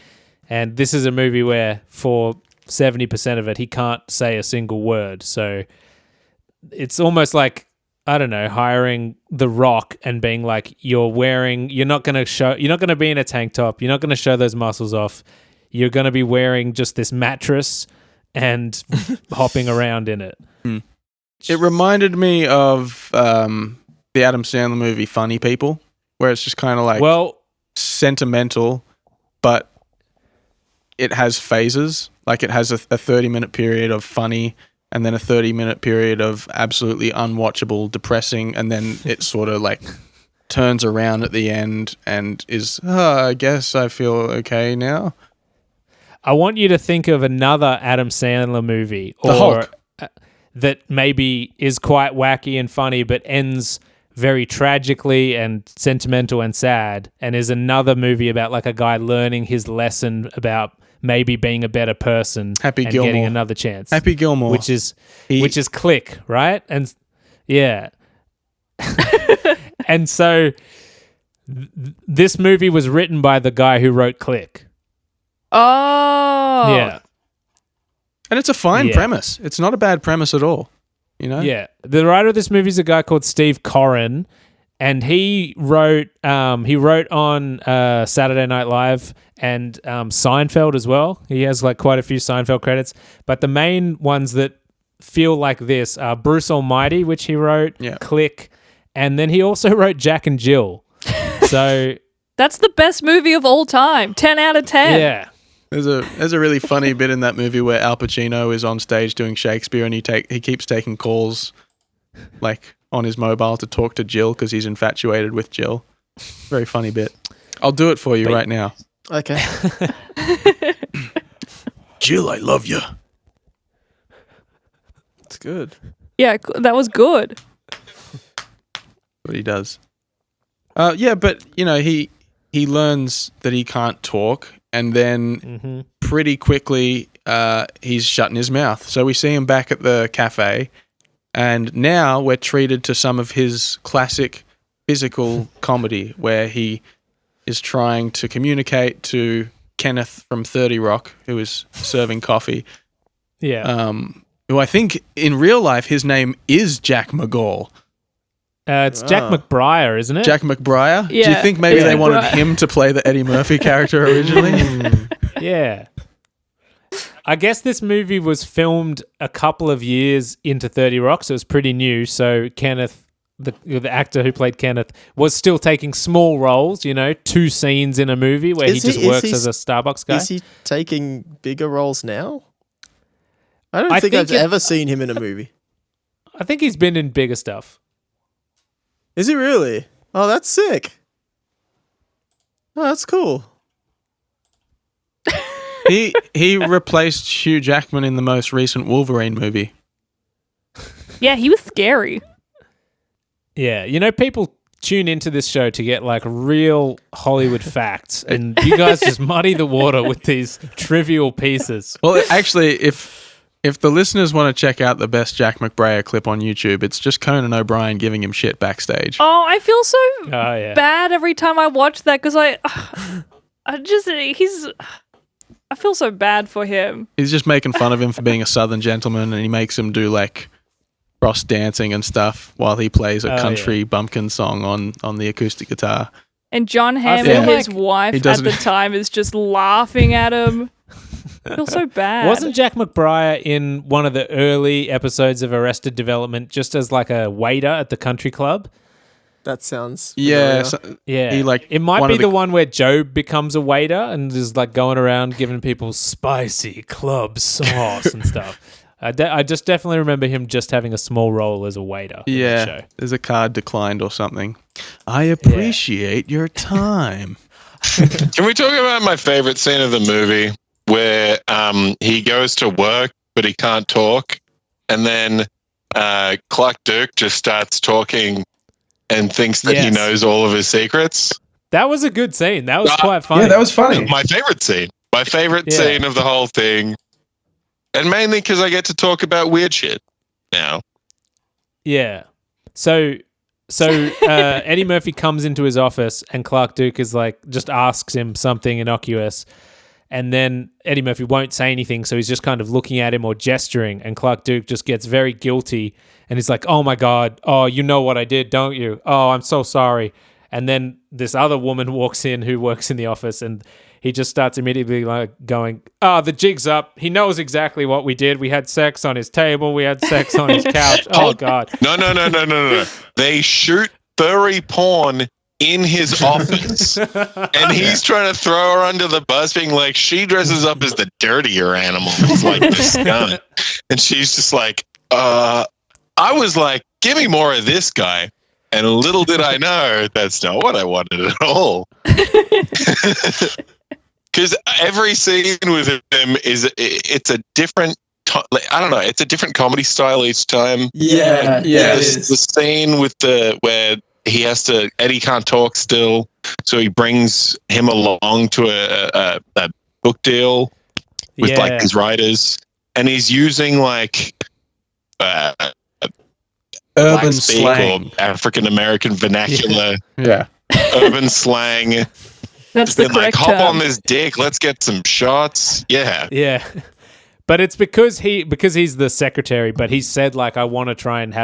And this is a movie where for 70% of it, he can't say a single word. So it's almost like, I don't know, hiring The Rock and being like, you're not going to be in a tank top. You're not going to show those muscles off. You're going to be wearing just this mattress and hopping around in it. It reminded me of the Adam Sandler movie Funny People, where it's just kind of like sentimental, but it has phases. Like, it has a 30-minute period of funny, and then a 30-minute period of absolutely unwatchable, depressing, and then it sort of like turns around at the end and is, I guess I feel okay now. I want you to think of another Adam Sandler movie The Hulk. That maybe is quite wacky and funny, but ends very tragically and sentimental and sad, and is another movie about like a guy learning his lesson about maybe being a better person Happy and Gilmore. getting another chance. Happy Gilmore. Which is Click, right? And yeah. And so this movie was written by the guy who wrote Click. Oh. Yeah. And it's a fine premise. It's not a bad premise at all. You know? Yeah. The writer of this movie is a guy called Steve Koren, and he wrote on Saturday Night Live and Seinfeld as well. He has like quite a few Seinfeld credits, but the main ones that feel like this are Bruce Almighty, which he wrote, Click, and then he also wrote Jack and Jill. So that's the best movie of all time. 10 out of 10. Yeah. There's a really funny bit in that movie where Al Pacino is on stage doing Shakespeare, and he keeps taking calls like on his mobile to talk to Jill because he's infatuated with Jill. Very funny bit. I'll do it for you right now. Okay. Jill, I love you. It's good. Yeah, that was good. What he does. Yeah, but you know, he learns that he can't talk, and then pretty quickly he's shutting his mouth. So we see him back at the cafe, and now we're treated to some of his classic physical comedy where he is trying to communicate to Kenneth from 30 Rock, who is serving coffee. Yeah. Who I think in real life his name is Jack McGall. It's Jack McBriar, isn't it? Jack McBriar? Yeah. Do you think maybe they wanted McBriar. him to play the Eddie Murphy character originally? Yeah. I guess this movie was filmed a couple of years into 30 Rock, so it was pretty new. So Kenneth, the actor who played Kenneth, was still taking small roles, 2 scenes in a movie where he just works as a Starbucks guy. Is he taking bigger roles now? I don't think I've ever seen him in a movie. I think he's been in bigger stuff. Is he really? Oh, that's sick. Oh, that's cool. He replaced Hugh Jackman in the most recent Wolverine movie. Yeah, he was scary. Yeah, people tune into this show to get like real Hollywood facts, and you guys just muddy the water with these trivial pieces. Well, actually, if the listeners want to check out the best Jack McBriar clip on YouTube, it's just Conan O'Brien giving him shit backstage. Oh, I feel so bad every time I watch that because I feel so bad for him. He's just making fun of him for being a Southern gentleman, and he makes him do like cross dancing and stuff while he plays a country bumpkin song on the acoustic guitar. And John Hamm and his wife at the time is just laughing at him. I feel so bad. Wasn't Jack McBriar in one of the early episodes of Arrested Development just as like a waiter at the country club? That sounds yeah. Yeah. He like it might be the one where Joe becomes a waiter and is like going around giving people spicy club sauce and stuff. I just definitely remember him just having a small role as a waiter. In the show. There's a card declined or something. I appreciate your time. Can we talk about my favorite scene of the movie where he goes to work but he can't talk, and then Clark Duke just starts talking and thinks that he knows all of his secrets? That was a good scene. That was quite funny. Yeah, that was funny. My favorite scene. My favorite scene of the whole thing. And mainly because I get to talk about weird shit now. Yeah. So Eddie Murphy comes into his office and Clark Duke is like, just asks him something innocuous. And then Eddie Murphy won't say anything, so he's just kind of looking at him or gesturing, and Clark Duke just gets very guilty, and he's like, oh my God, oh, you know what I did, don't you? Oh, I'm so sorry. And then this other woman walks in who works in the office, and he just starts immediately like going, the jig's up. He knows exactly what we did. We had sex on his table. We had sex on his couch. Oh, God. No. They shoot furry porn in his office, and he's trying to throw her under the bus, being like, she dresses up as the dirtier animals, like the skunk. And she's just like, I was like, give me more of this guy. And little did I know, that's not what I wanted at all. Because every scene with him it's a different, I don't know, it's a different comedy style each time. Yeah. The scene with where Eddie can't talk still, so he brings him along to a book deal with like his writers, and he's using like Urban black speak slang. or African American vernacular, Yeah. urban slang. That's the Been like, correct hop term. on this dick. Let's get some shots. Yeah. Yeah. But it's because he's the secretary, but he said like I want to try and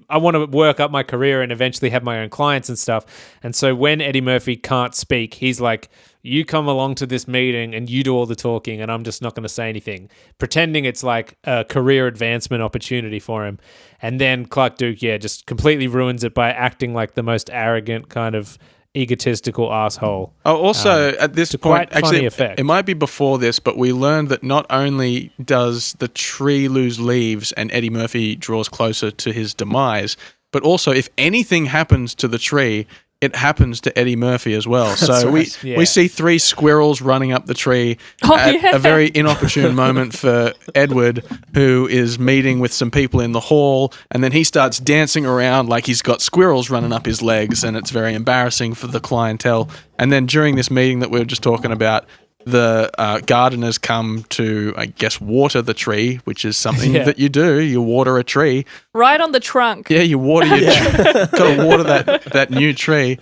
I want to work up my career and eventually have my own clients and stuff. And so when Eddie Murphy can't speak, he's like, you come along to this meeting and you do all the talking and I'm just not going to say anything, pretending it's like a career advancement opportunity for him. And then Clark Duke, just completely ruins it by acting like the most arrogant kind of egotistical asshole. Oh, also at this point, quite funny actually, effect. it might be before this, but we learned that not only does the tree lose leaves and Eddie Murphy draws closer to his demise, but also if anything happens to the tree, it happens to Eddie Murphy as well. So we see 3 squirrels running up the tree at a very inopportune moment for Edward, who is meeting with some people in the hall, and then he starts dancing around like he's got squirrels running up his legs, and it's very embarrassing for the clientele. And then during this meeting that we were just talking about, the gardeners come to, I guess, water the tree, which is something that you do. You water a tree. Right on the trunk. Yeah, you water your got to water that new tree.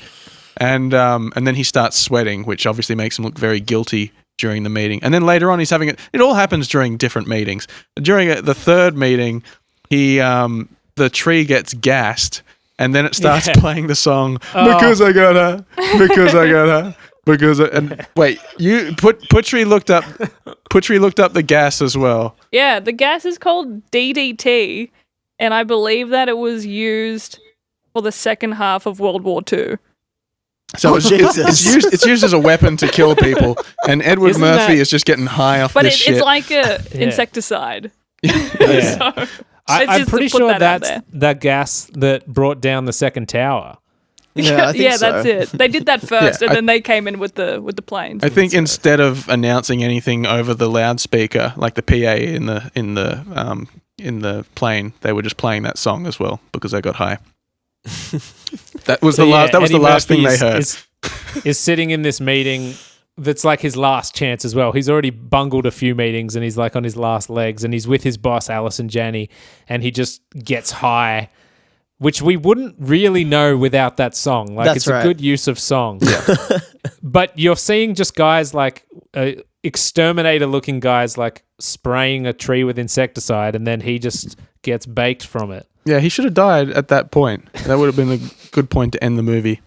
And then he starts sweating, which obviously makes him look very guilty during the meeting. And then later on, he's having it. It all happens during different meetings. During the third meeting, the tree gets gassed, and then it starts playing the song because I got her, because I got her. Wait, Putri looked up the gas as well. Yeah, the gas is called DDT, and I believe that it was used for the second half of World War II. So it's used as a weapon to kill people, and Edward Murphy is just getting high off this shit. It's like a insecticide. Yeah. So, I'm just pretty to put sure that out that's there. that gas that brought down the second tower. Yeah, I think so. That's it. They did that first, Yeah, and then they came in with the planes. I think instead of announcing anything over the loudspeaker, like the PA in the plane, they were just playing that song as well because they got high. That was the last thing they heard. Is sitting in this meeting that's like his last chance as well. He's already bungled a few meetings and he's like on his last legs, and he's with his boss Alison Janney, and he just gets high, which we wouldn't really know without that song. Like, That's it's right. a good use of song. Yeah. But you're seeing just guys like exterminator-looking guys like spraying a tree with insecticide, and then he just gets baked from it. Yeah, he should have died at that point. That would have been a good point to end the movie.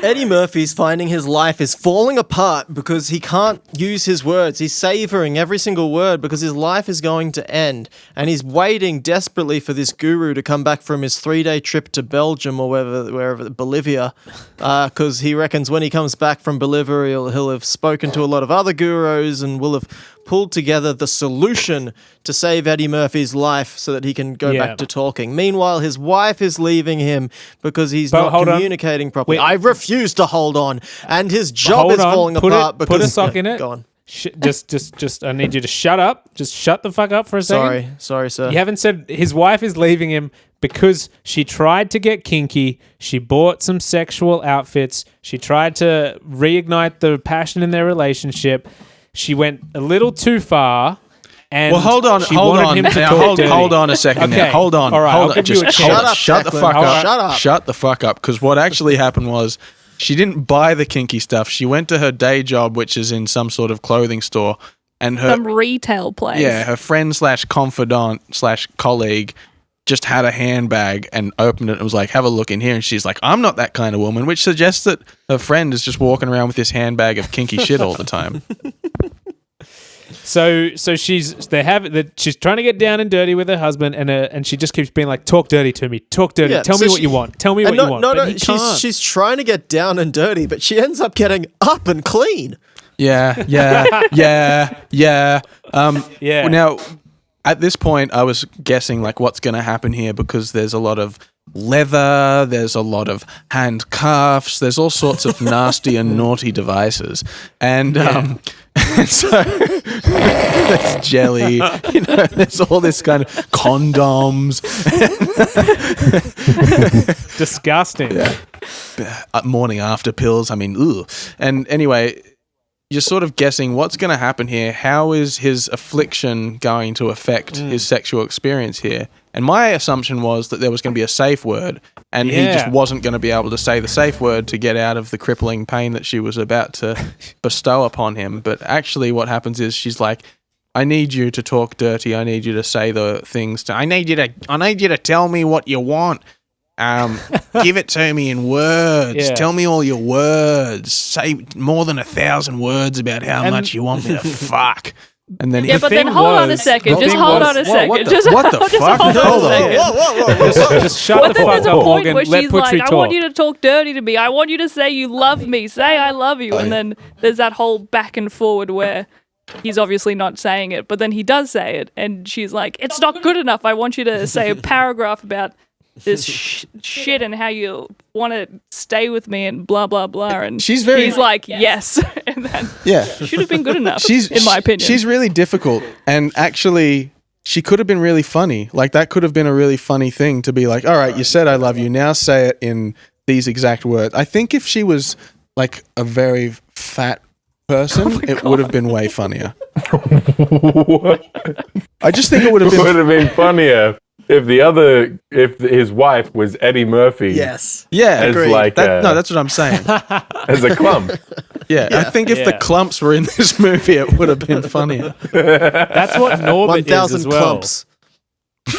Eddie Murphy's finding his life is falling apart because he can't use his words. He's savoring every single word because his life is going to end. And he's waiting desperately for this guru to come back from his 3-day trip to Belgium or wherever Bolivia. Because he reckons when he comes back from Bolivia, he'll have spoken to a lot of other gurus and will have pulled together the solution to save Eddie Murphy's life so that he can go back to talking. Meanwhile, his wife is leaving him because he's not communicating properly. Wait. I refuse to hold on, and his job is falling apart because... Put a sock in it. Go on. Just, I need you to shut up. Just shut the fuck up for a second. Sorry, sir. You haven't said his wife is leaving him because she tried to get kinky. She bought some sexual outfits. She tried to reignite the passion in their relationship. She went a little too far. And Well, hold on him to now. talk dirty. Hold on a second. Okay. Now. Hold on. All right, hold I'll on. give you a chance. Shut the Declan. fuck up. Shut up. Shut the fuck up. Because what actually happened was she didn't buy the kinky stuff. She went to her day job, which is in some sort of clothing store, and Some retail place. her friend / confidant / colleague just had a handbag and opened it and was like, have a look in here. And she's like, I'm not that kind of woman, which suggests that her friend is just walking around with this handbag of kinky shit all the time. So she's trying to get down and dirty with her husband, and she just keeps being like, talk dirty to me, talk dirty. Yeah, Tell so me what she- you want. Tell me what you want. But he can't. She's trying to get down and dirty, but she ends up getting up and clean. Yeah. Yeah. Now, at this point, I was guessing like what's going to happen here because there's a lot of leather, there's a lot of handcuffs, there's all sorts of nasty and naughty devices, and so there's jelly, there's all this kind of condoms, Disgusting. morning after pills. I mean, ooh. And anyway, you're sort of guessing what's going to happen here. How is his affliction going to affect his sexual experience here? And my assumption was that there was going to be a safe word, and he just wasn't going to be able to say the safe word to get out of the crippling pain that she was about to bestow upon him. But actually what happens is she's like, I need you to talk dirty. I need you to say the things. I need you to tell me what you want. Give it to me in words. Yeah. Tell me all your words. Say more than 1,000 words about how much you want me to fuck. And then Yeah, but then hold on a second. Just hold on a second. What the Just fuck? hold on a second. Just shut But the then fuck there's a up, point Morgan. where Let she's Putri like, talk. I want you to talk dirty to me. I want you to say you love me. Say I love you. And then there's that whole back and forward where he's obviously not saying it, but then he does say it. And she's like, it's not good enough. I want you to say a paragraph about this shit and how you want to stay with me and blah, blah, blah. And She's very- he's like, yes. And then Yeah. should have been good enough, in my opinion. She's really difficult. And actually, she could have been really funny. Like, that could have been a really funny thing to be like, all right, you said I love you. Now say it in these exact words. I think if she was like a very fat person, it would have been way funnier. I just think it would have Would been. have been funnier if his wife was Eddie Murphy. Yes. Yeah, As like no, that's what I'm saying. as a clump. Yeah, I think if the clumps were in this movie, it would have been funnier. That's what Norbit is 1,000 as well. clumps.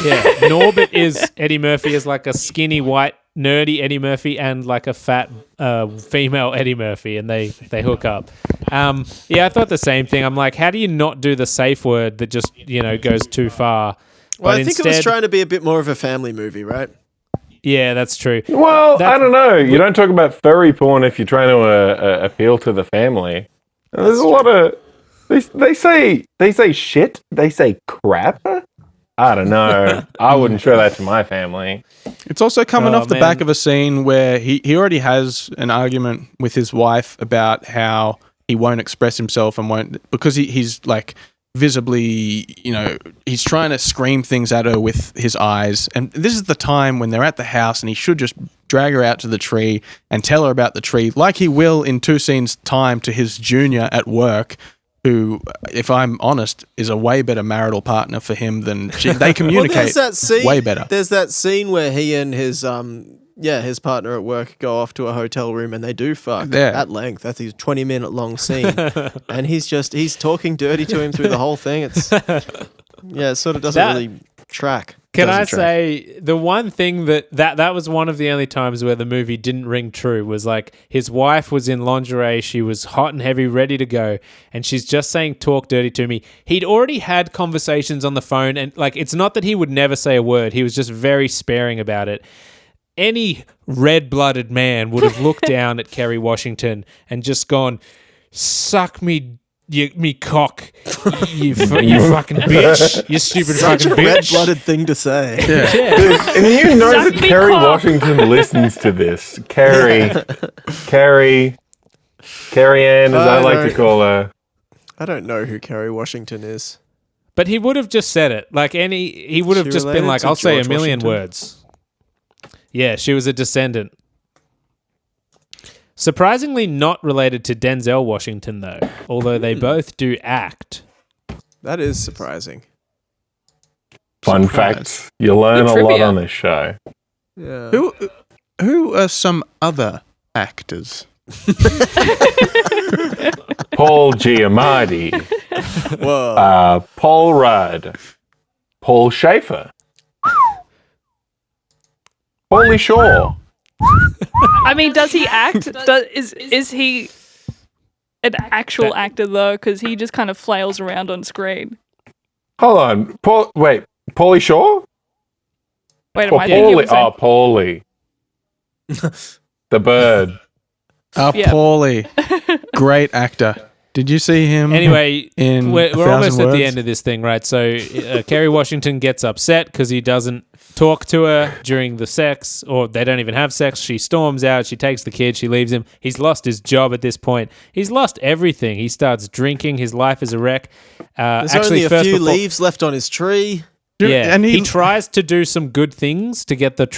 Yeah, Norbit is Eddie Murphy is like a skinny white nerdy Eddie Murphy and like a fat female Eddie Murphy, and they hook up. I thought the same thing. I'm like, how do you not do the safe word that just goes too far? Well, But I think it was trying to be a bit more of a family movie, right? Yeah, that's true. Well, I don't know. You don't talk about furry porn if you're trying to appeal to the family. There's a lot of they say shit. They say crap. I don't know. I wouldn't show that to my family. It's also coming Oh, off the man. back of a scene where he already has an argument with his wife about how he won't express himself and won't, because he's like visibly, he's trying to scream things at her with his eyes. And this is the time when they're at the house and he should just drag her out to the tree and tell her about the tree, like he will in 2 scenes' time to his junior at work, who, if I'm honest, is a way better marital partner for him than they communicate Well, there's that scene, way better. There's that scene where he and his his partner at work go off to a hotel room and they do fuck at length. That's his 20-minute long scene, and he's talking dirty to him through the whole thing. It's it sort of doesn't really track. Can I say the one thing that was one of the only times where the movie didn't ring true was like his wife was in lingerie, she was hot and heavy, ready to go, and she's just saying talk dirty to me. He'd already had conversations on the phone, and like it's not that he would never say a word, he was just very sparing about it. Any red-blooded man would have looked down at Kerry Washington and just gone, suck me me cock, you fucking bitch, you stupid Such fucking a bitch. red-blooded thing to say. Dude, and you know Suck that me Kerry cock. Washington listens to this. Carrie Ann, as I like to call her. I don't know who Kerry Washington is. But he would have just said it. Like he would have She just been related like, to I'll say a George million Washington? words. Yeah, she was a descendant. Surprisingly not related to Denzel Washington, though, although they both do act. That is surprising. Fun facts. You learn Good a lot trivia. on this show. Yeah. Who are some other actors? Paul Giamatti, Whoa. Paul Rudd, Paul Schaefer, Paulie Shaw. I mean, does he act? Is he an actual actor though? Because he just kind of flails around on screen. Hold on. Paulie Shaw? Wait, am Or I thinking of Paulie? the same- Paulie. The bird. Yeah. Paulie, great actor. Did you see him? Anyway, in we're 1,000 almost at the Words? end of this thing, right? So Kerry Washington gets upset because he doesn't talk to her during the sex, or they don't even have sex. She storms out. She takes the kid. She leaves him. He's lost his job at this point. He's lost everything. He starts drinking. His life is a wreck. There's actually, only a first few before- leaves left on his tree. Yeah, and he tries to do some good things to get the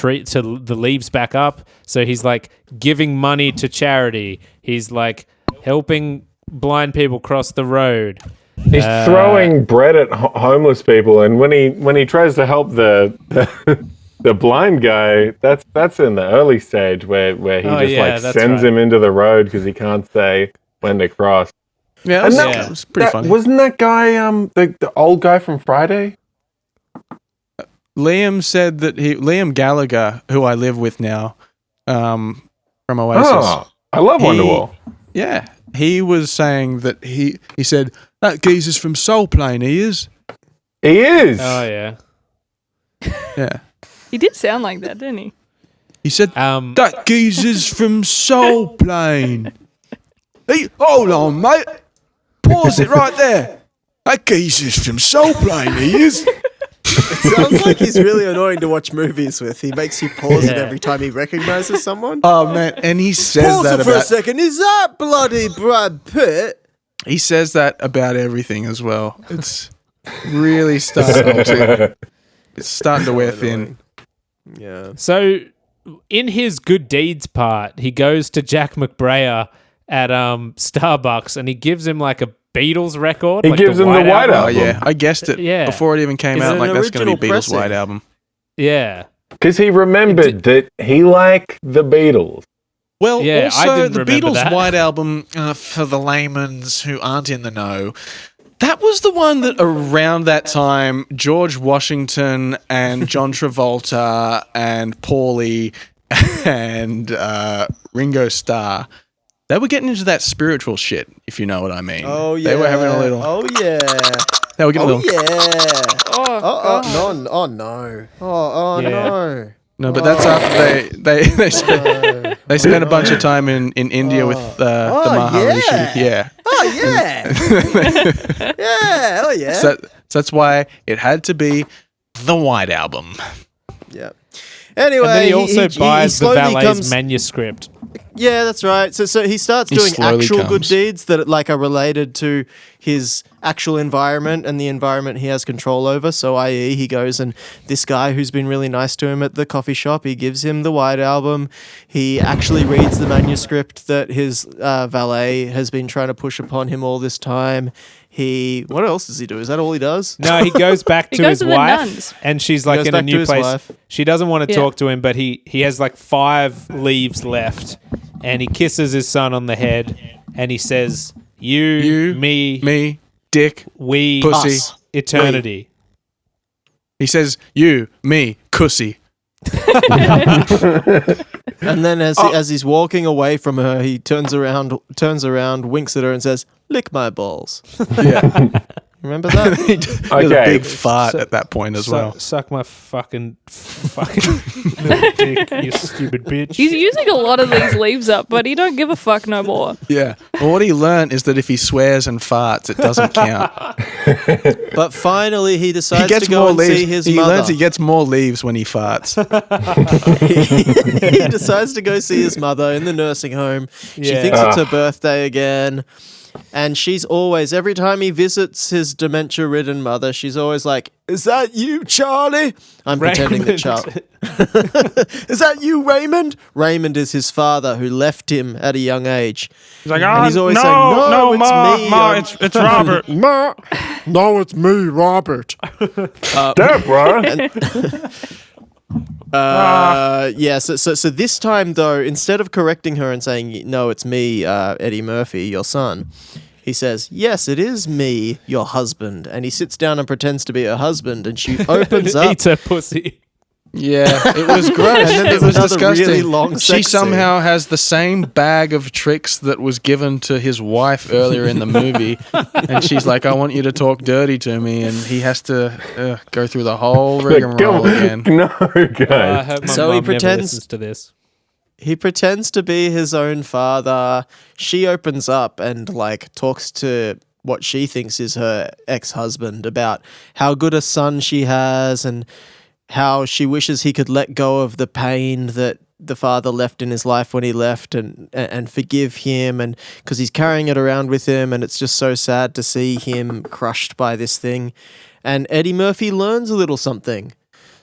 leaves back up. So he's like giving money to charity. He's like helping blind people cross the road. He's throwing bread at homeless people, and when he tries to help the blind guy, that's in the early stage where he sends him into the road because he can't say when to cross. Yeah, that was pretty funny. Wasn't that guy the old guy from Friday? Liam said that Liam Gallagher, who I live with now, from Oasis. Oh, I love Wonderwall. Yeah, he was saying that he said that geezer's from Soul Plane. He is. He is. Oh yeah. Yeah. He did sound like that, didn't he? He said that geezer's from Soul Plane. Hold on, mate. Pause it right there. That geezer's from Soul Plane. He is. It sounds like he's really annoying to watch movies with. He makes you pause it every time he recognizes someone. Oh man, and he says Pause that it for a second. Is that bloody Brad Pitt? He says that about everything as well. It's really starting to wear thin. Yeah. So, in his good deeds part, he goes to Jack McBrayer at Starbucks and he gives him like a Beatles record. He gives him the White Album. Oh yeah, I guessed it before it even came out. Like that's going to be Beatles' White Album. Yeah, because he remembered that he liked the Beatles. Well, I also didn't the remember Beatles' that. White Album, for the layman's who aren't in the know, that was the one that around that time George Washington and John Travolta and Paulie and Ringo Starr, they were getting into that spiritual shit, if you know what I mean. Oh yeah. They were having a little. Oh yeah. They were getting a little. Yeah. Oh, no. Oh Yeah. no. No, but that's after they spent a bunch of time in India with the Maharishi. Yeah. Oh yeah. Yeah. Oh yeah. So that's why it had to be the White Album. Yeah. Anyway, and then he also buys the slowly valet's manuscript. Yeah, that's right. So he starts doing slowly actual good comes. deeds that like are related to his actual environment and the environment he has control over. So, i.e., he goes and this guy who's been really nice to him at the coffee shop, he gives him the White Album. He actually reads the manuscript that his valet has been trying to push upon him all this time. What else does he do? Is that all he does? No, he goes back He to goes his to the wife, nuns. and she's He like goes in a back to new his place. wife. She doesn't want to Yeah. talk to him, but he has like 5 leaves left, and he kisses his son on the head, and he says, "You, me, dick, we, pussy, Us. eternity." He says, "You, me, cussy." And then as he's walking away from her, he turns around, winks at her, and says, "Lick my balls." Yeah. Remember that? He does a Okay. big fart at that point as well. Suck my fucking little dick, you stupid bitch. He's using a lot of these leaves up, but he don't give a fuck no more. Yeah. Well, what he learned is that if he swears and farts, it doesn't count. But finally, he He decides gets to go more and leaves. see his He mother. learns he gets more leaves when he farts. He decides to go see his mother in the nursing home. She Yeah. thinks it's her birthday again. And she's always, every time he visits his dementia-ridden mother, she's always like, "Is that you, Charlie?" I'm pretending that Charlie. "Is that you, Raymond?" Raymond is his father who left him at a young age. He's like, And he's always saying, "No, it's me. it's Robert." Ma, no, it's me, Robert. Damn, bro. So this time though, instead of correcting her and saying, "No, it's me, Eddie Murphy, your son," he says, "Yes, it is me, your husband." And he sits down and pretends to be her husband, and she opens up. Eats her pussy. Yeah, it was gross. And then It there's was another disgusting. really long She sex somehow has the same bag of tricks that was given to his wife earlier in the movie, and she's like, "I want you to talk dirty to me," and he has to go through the whole rigmarole again. No, I guys. hope my So he mum never pretends- listens to this. He pretends to be his own father. She opens up and like talks to what she thinks is her ex-husband about how good a son she has and how she wishes he could let go of the pain that the father left in his life when he left and forgive him, and because he's carrying it around with him, and it's just so sad to see him crushed by this thing. And Eddie Murphy learns a little something.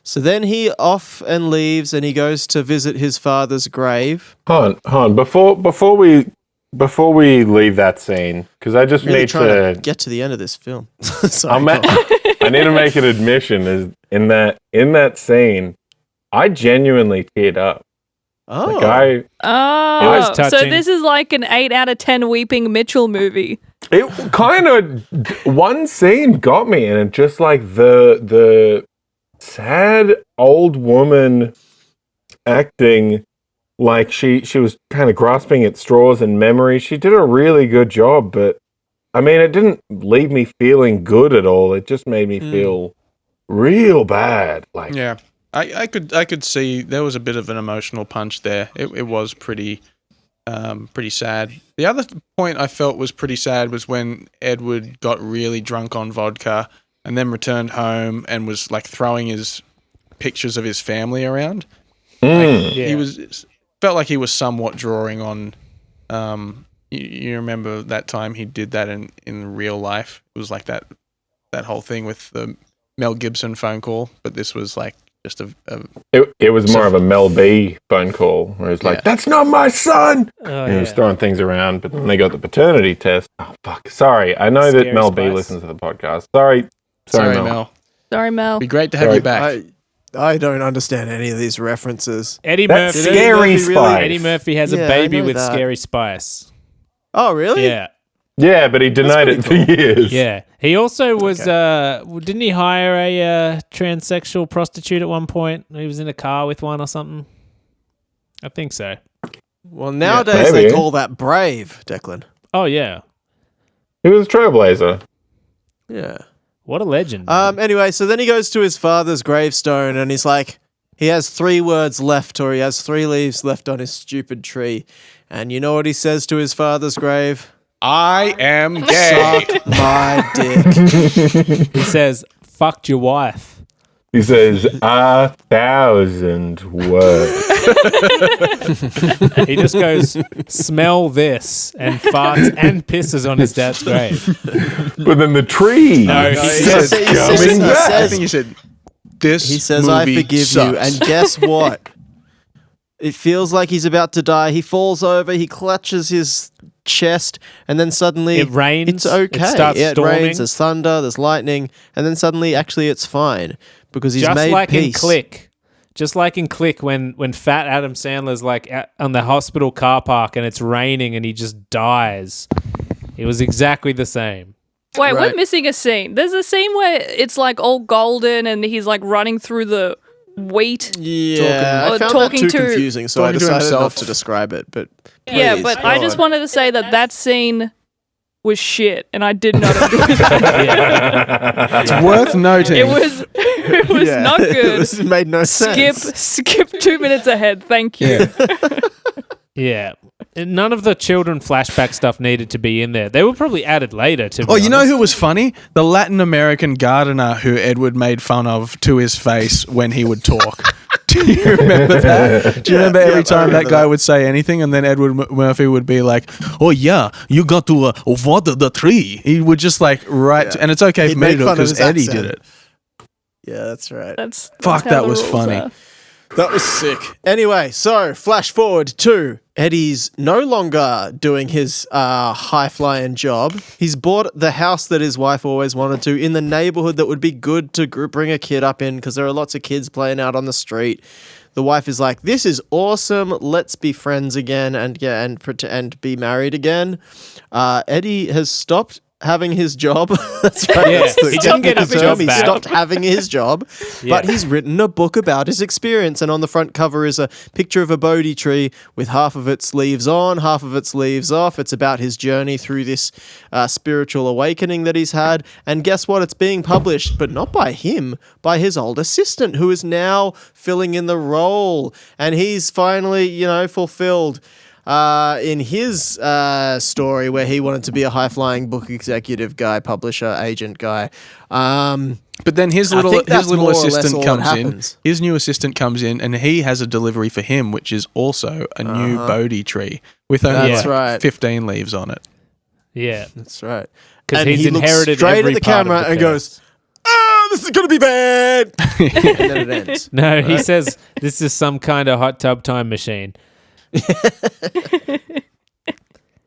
So then he off and leaves, and he goes to visit his father's grave. Hold on. Before we before we leave that scene, because I just Really need trying to to get to the end of this film. Sorry, I'm go on. I need to make an admission is in that scene, I genuinely teared up. Oh, Like Oh, was so touching. this is like an 8 out of 10 Weeping Mitchell movie. it kind of one scene got me, and it just like the sad old woman acting like she was kind of grasping at straws and memory. She did a really good job, but I mean, it didn't leave me feeling good at all. It just made me feel real bad. Like, Yeah, I could see there was a bit of an emotional punch there. It was pretty sad. The other point I felt was pretty sad was when Edward got really drunk on vodka and then returned home and was like throwing his pictures of his family around. He felt like he was somewhat drawing on. You remember that time he did that in real life? It was like that whole thing with the Mel Gibson phone call, but this was like just it was more of a Mel B phone call where he's like, Yeah. "That's not my son." Oh, And he was yeah. throwing things around, but then they got the paternity test. Oh fuck! Sorry, I know that Scary Mel B Spice. listens to the podcast. Sorry, Mel. Sorry, Mel. Be great to have Sorry. you back. I don't understand any of these references. Eddie That's Murphy. scary Murphy really- Spice. Eddie Murphy has Yeah, a I baby know with that. Scary Spice. Oh, really? Yeah. Yeah, but he denied it for years. Yeah. He also was, didn't he hire a transsexual prostitute at one point? He was in a car with one or something? I think so. Well, nowadays maybe. they call that brave, Declan. Oh, yeah. He was a trailblazer. Yeah. What a legend. Anyway, so then he goes to his father's gravestone and he's like, he has 3 words left, or he has 3 leaves left on his stupid tree. And you know what he says to his father's grave? I am gay. Suck my dick. He says, fucked your wife. He says 1,000 words. He just goes, smell this, and farts and pisses on his dad's grave. But then the tree No, he starts says- he coming says- he back. I says- think he said, "This He says, I movie forgive sucks." you. And guess what? It feels like he's about to die. He falls over, he clutches his chest, and then suddenly It rains, it's okay. it starts Yeah, it storming. rains, there's thunder, there's lightning, and then suddenly actually it's fine because he's Just made like peace. in Click. Just like in Click when fat Adam Sandler's like on the hospital car park and it's raining and he just dies. It was exactly the same. Wait, Right. we're missing a scene. There's a scene where it's like all golden and he's like running through the wheat. Yeah, I Or found talking that too to- confusing, so I talking to decided not himself. to describe it. But Yeah, please, but go I just on. wanted to say that scene was shit and I did not enjoy that. It's worth noting. It was Yeah. not good. It made no sense. Skip 2 minutes ahead. Thank you. Yeah. And none of the children flashback stuff needed to be in there. They were probably added later to be Oh, you know honest. who was funny? The Latin American gardener who Edward made fun of to his face when he would talk. Do you remember that? Do you remember every I time that remember guy that. would say anything and then Edward Murphy would be like, "Oh yeah, you got to water the tree." He would just like and it's okay He'd for me make to do it fun of because his Eddie accent. did it. Yeah, that's right. That's Fuck, how that the was rules funny. are. That was sick. Anyway, so flash forward to Eddie's no longer doing his high flying job. He's bought the house that his wife always wanted to in the neighborhood that would be good to bring a kid up in because there are lots of kids playing out on the street. The wife is like, "This is awesome. Let's be friends again and be married again." Eddie has stopped having his job. That's right. Yeah, that's the he didn't get his technical job term. He back. stopped having his job, but Yeah. he's written a book about his experience. And on the front cover is a picture of a Bodhi tree with half of its leaves on, half of its leaves off. It's about his journey through this spiritual awakening that he's had. And guess what? It's being published, but not by him, by his old assistant, who is now filling in the role. And he's finally, fulfilled in his story where he wanted to be a high-flying book executive guy, publisher, agent guy. But then his I little think that's more or less assistant all comes that in. happens. His new assistant comes in, and he has a delivery for him, which is also a new Bodhi tree with only That's like right. 15 leaves on it. Yeah. That's right. Because And he's he looks inherited straight every at the part of camera the and curse. goes, this is going to be bad. And then it ends. No, he says this is some kind of hot tub time machine.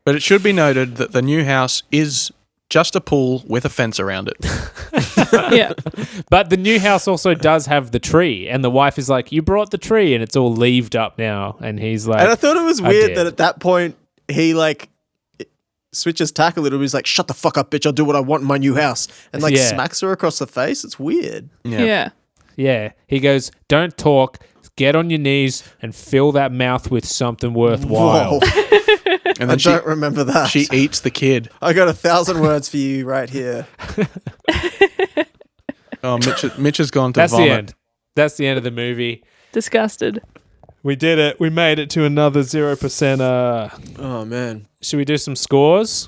But it should be noted that the new house is just a pool with a fence around it. Yeah. But the new house also does have the tree, and the wife is like, "You brought the tree," and it's all leaved up now. And he's like, And I thought it was I weird did. that at that point he like switches tack a little bit. He's like, "Shut the fuck up, bitch! I'll do what I want in my new house," and like Yeah. smacks her across the face. It's weird. Yeah. Yeah. He goes, "Don't talk. Get on your knees and fill that mouth with something worthwhile." Whoa. And I then don't remember that. she eats the kid. I got 1,000 words for you right here. Oh, Mitch has gone to That's vomit. the end. That's the end of the movie. Disgusted. We did it. We made it to another 0%. Oh man. Should we do some scores?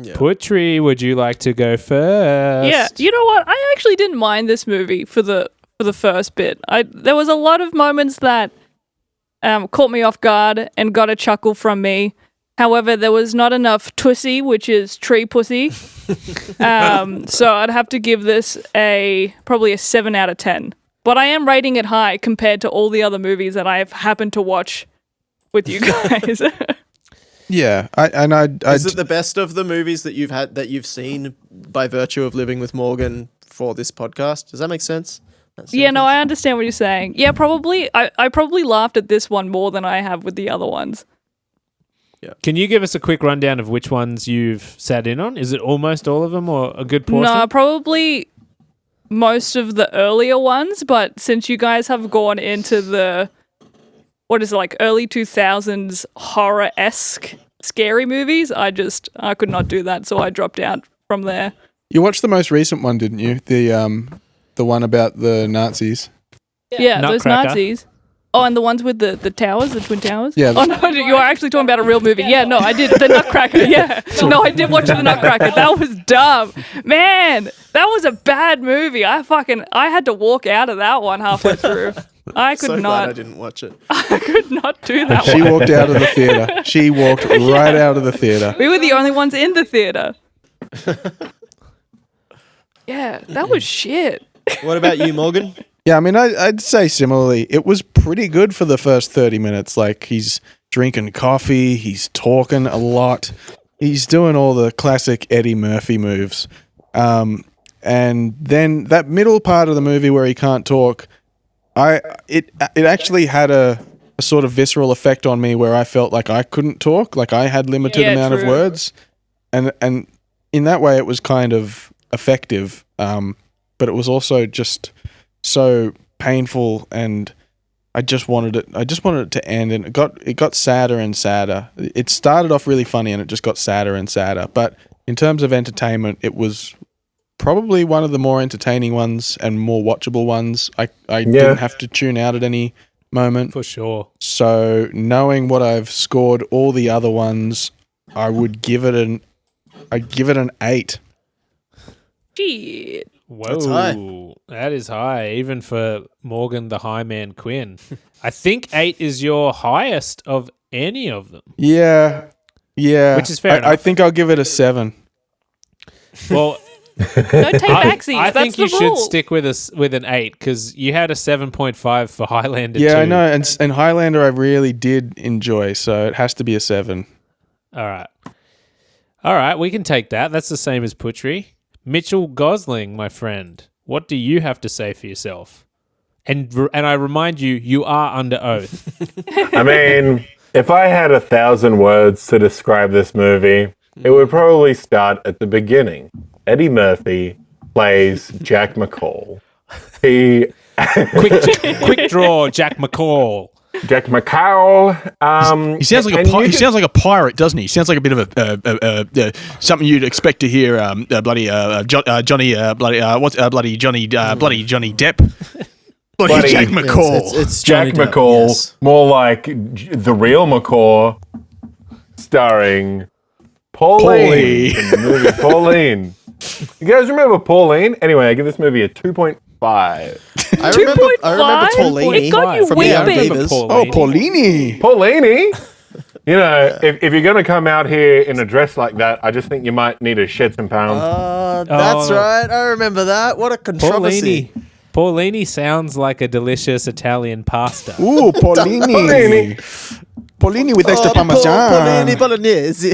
Yeah. Putri, would you like to go first? Yeah. You know what? I actually didn't mind this movie for the first bit. There was a lot of moments that caught me off guard and got a chuckle from me. However, there was not enough tussy, which is tree pussy. So I'd have to give this probably a 7 out of 10. But I am rating it high compared to all the other movies that I've happened to watch with you guys. Yeah, Is it the best of the movies that you've seen by virtue of living with Morgan for this podcast? Does that make sense? Yeah, no, I understand what you're saying. Yeah, probably. I probably laughed at this one more than I have with the other ones. Can you give us a quick rundown of which ones you've sat in on? Is it almost all of them or a good portion? No, probably most of the earlier ones, but since you guys have gone into the, what is it, like early 2000s horror-esque scary movies, I could not do that, so I dropped out from there. You watched the most recent one, didn't you? The one about the Nazis. Yeah, those Nutcracker. Nazis. Oh, and the ones with the towers, the Twin Towers? Yeah. Oh, no, you are actually talking about a real movie. Yeah, no, I did. The Nutcracker, yeah. No, I did watch the Nutcracker. That was dumb. Man, that was a bad movie. I had to walk out of that one halfway through. I could so glad not. I didn't watch it. I could not do that She one. walked out of the theater. She walked right out of the theater. We were the only ones in the theater. Yeah, that was shit. What about you, Morgan? Yeah, I mean, I'd say similarly. It was pretty good for the first 30 minutes. Like, he's drinking coffee, he's talking a lot, he's doing all the classic Eddie Murphy moves. And then that middle part of the movie where he can't talk, it actually had a sort of visceral effect on me where I felt like I couldn't talk, like I had limited amount of true. words. And in that way, it was kind of effective, but it was also just so painful, and I just wanted it to end, and it got sadder and sadder. It started off really funny, and it just got sadder and sadder. But in terms of entertainment, it was probably one of the more entertaining ones and more watchable ones. I didn't have to tune out at any moment. For sure. So knowing what I've scored all the other ones, I'd give it an 8. Shit. Whoa. That's high. That is high, even for Morgan the High Man Quinn. I think 8 is your highest of any of them. Yeah. Which is fair enough. I think I'll give it a 7. Well, Don't take backsies. I That's think you the rule. should stick with an 8 because you had a 7.5 for Highlander. Yeah, too. I know. And Highlander I really did enjoy, so it has to be a 7. All right, we can take that. That's the same as Putri. Mitchell Gosling, my friend, what do you have to say for yourself? And I remind you, you are under oath. I mean, if I had 1,000 words to describe this movie, it would probably start at the beginning. Eddie Murphy plays Jack McCall. Quick draw, Jack McCall. Jack McCall. He sounds like he sounds like a pirate, doesn't he? He sounds like a bit of a something you'd expect to hear. Bloody Johnny Depp. Bloody Jack McCall. It's Jack Johnny Depp, McCall, yes. more like the real McCall, starring Pauline in the movie Pauline. You guys remember Pauline? Anyway, I give this movie a 2.5. I remember 2.5? Paulini It got you from the weeping. Outbeavers. Oh, Paulini. Paulini? You know, if you're going to come out here in a dress like that, I just think you might need to shed some pounds. That's right. I remember that. What a controversy. Paulini sounds like a delicious Italian pasta. Ooh, Paulini. Polini with extra Polini bolognese.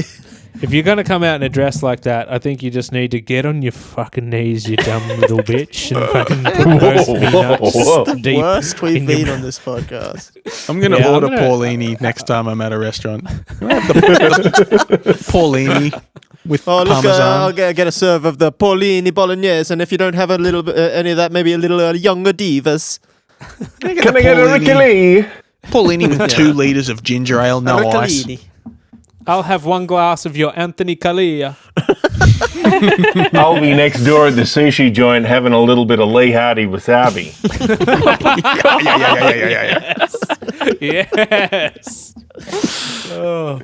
If you're going to come out in a dress like that, I think you just need to get on your fucking knees, you dumb little bitch, and fucking put those peanuts The deep worst we've in your been mouth. on this podcast. I'm going to Yeah, I'm order gonna- Paulini next time I'm at a restaurant. Can I have the Paulini with Oh, look, Parmesan. I'll get a serve of the Polini bolognese, and if you don't have a little bit, any of that, maybe a little younger divas. Can I get a Ricky Lee? Paulini with 2 liters of ginger ale, no ice. Ricolini. I'll have 1 glass of your Anthony Calia. I'll be next door at the sushi joint having a little bit of Lee Hardy wasabi. Yes. Oh.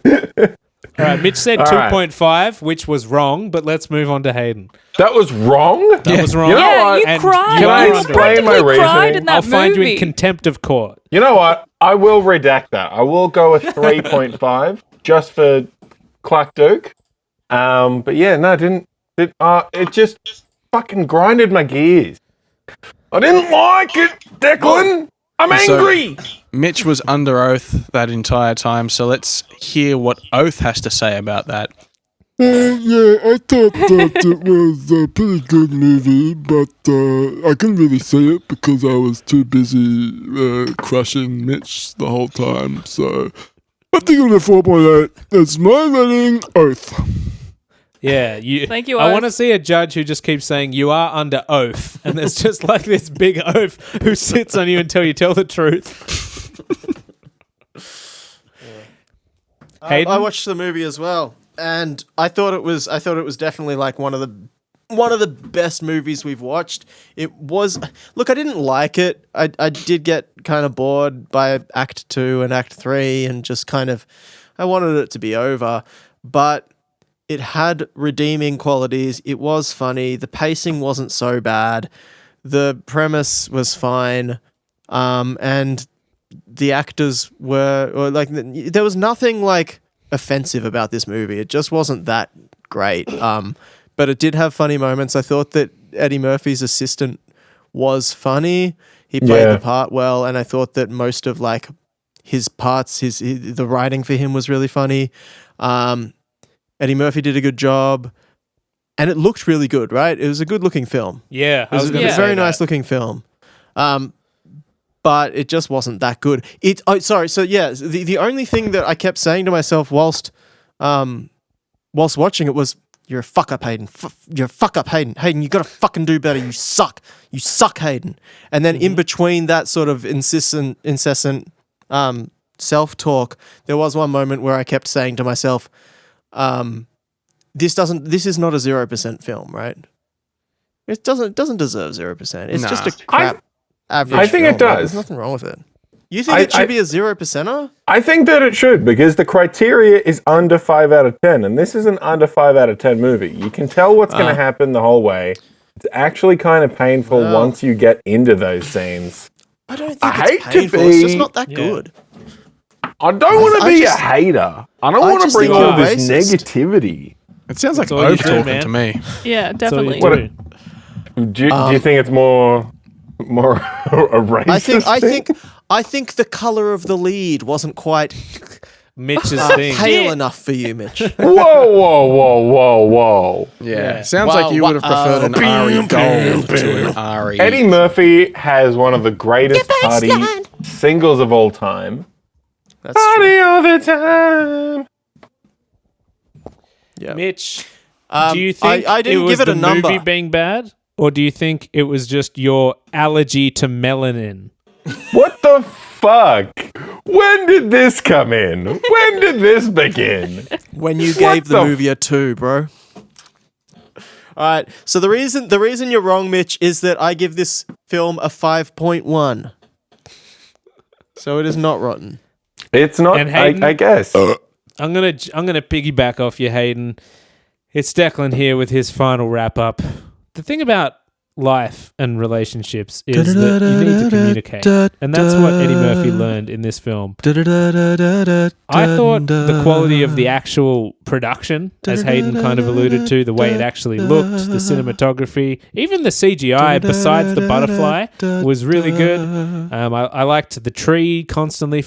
All right, Mitch said All right. 2.5, which was wrong, but let's move on to Hayden. That was wrong? That was wrong. You know Yeah, what? you And cried. Can I You explain my practically cried reasoning? in that I'll find you movie. in contempt of court. You know what? I will redact that. I will go with 3.5 just for Clark Duke. But yeah, no, it just fucking grinded my gears. I didn't like it, Declan. I'm angry. Mitch was under oath that entire time, so let's hear what Oath has to say about that. Yeah, I thought that it was a pretty good movie, but I couldn't really see it because I was too busy crushing Mitch the whole time. So I think it'll be 4.8. That's my rating. Oath. Yeah, you. Thank you, I Oath. want to see a judge who just keeps saying you are under oath, and there's just like this big oath who sits on you until you tell the truth. Hayden? I watched the movie as well, and I thought it was definitely like one of the best movies we've watched. It was. Look, I didn't like it. I did get kind of bored by Act 2 and Act 3, and just kind of I wanted it to be over, but it had redeeming qualities. It was funny. The pacing wasn't so bad. The premise was fine, and the actors were there was nothing like offensive about this movie. It just wasn't that great. But it did have funny moments. I thought that Eddie Murphy's assistant was funny. He played Yeah. the part well, and I thought that most of like his parts, the writing for him was really funny. Eddie Murphy did a good job, and it looked really good, right? It was a good-looking film. Yeah, It was a gonna say very that. nice-looking film. But it just wasn't that good. So yeah, the only thing that I kept saying to myself whilst watching it was, "You're a fuck up, Hayden. You're a fuck up, Hayden. Hayden, you gotta fucking do better. You suck. You suck, Hayden." And then in between that sort of incessant self-talk, there was one moment where I kept saying to myself, this is not a 0% film, right? It doesn't deserve 0%. It's just a crap average I think film, it right? does. There's nothing wrong with it. You think it should be a 0%er? I think that it should, because the criteria is under 5 out of 10, and this is an under 5 out of 10 movie. You can tell what's going to happen the whole way. It's actually kind of painful once you get into those scenes. I don't think I it's hate to painful. It's just be- not that good. I don't want to I be just- a hater. I don't I want to just bring think all you're this racist. negativity. It sounds like all you Oath do, talking man. to me. Yeah, That's all you definitely. do. Do you think it's more a racist? I think the color of the lead wasn't quite Mitch's thing. pale enough for you, Mitch. Whoa. Yeah. Sounds like you would have preferred an Ari Gold to an Ari. Eddie Murphy has one of the greatest party singles of all time. That's true. Party all the time. Yeah. Mitch, Um, do you think I didn't was give it the a number. movie being bad, or do you think it was just your allergy to melanin? What the fuck? When did this come in? When did this begin? When you What gave the the movie a 2, bro. All right. So the reason you're wrong, Mitch, is that I give this film a 5.1. So it is not rotten. It's not, And Hayden- I guess. I'm gonna piggyback off you, Hayden. It's Declan here with his final wrap up. The thing about life and relationships is that you need to communicate, and that's what Eddie Murphy learned in this film. I thought the quality of the actual production, as Hayden kind of alluded to, the way it actually looked, the cinematography, even the CGI besides the butterfly was really good. I liked the tree constantly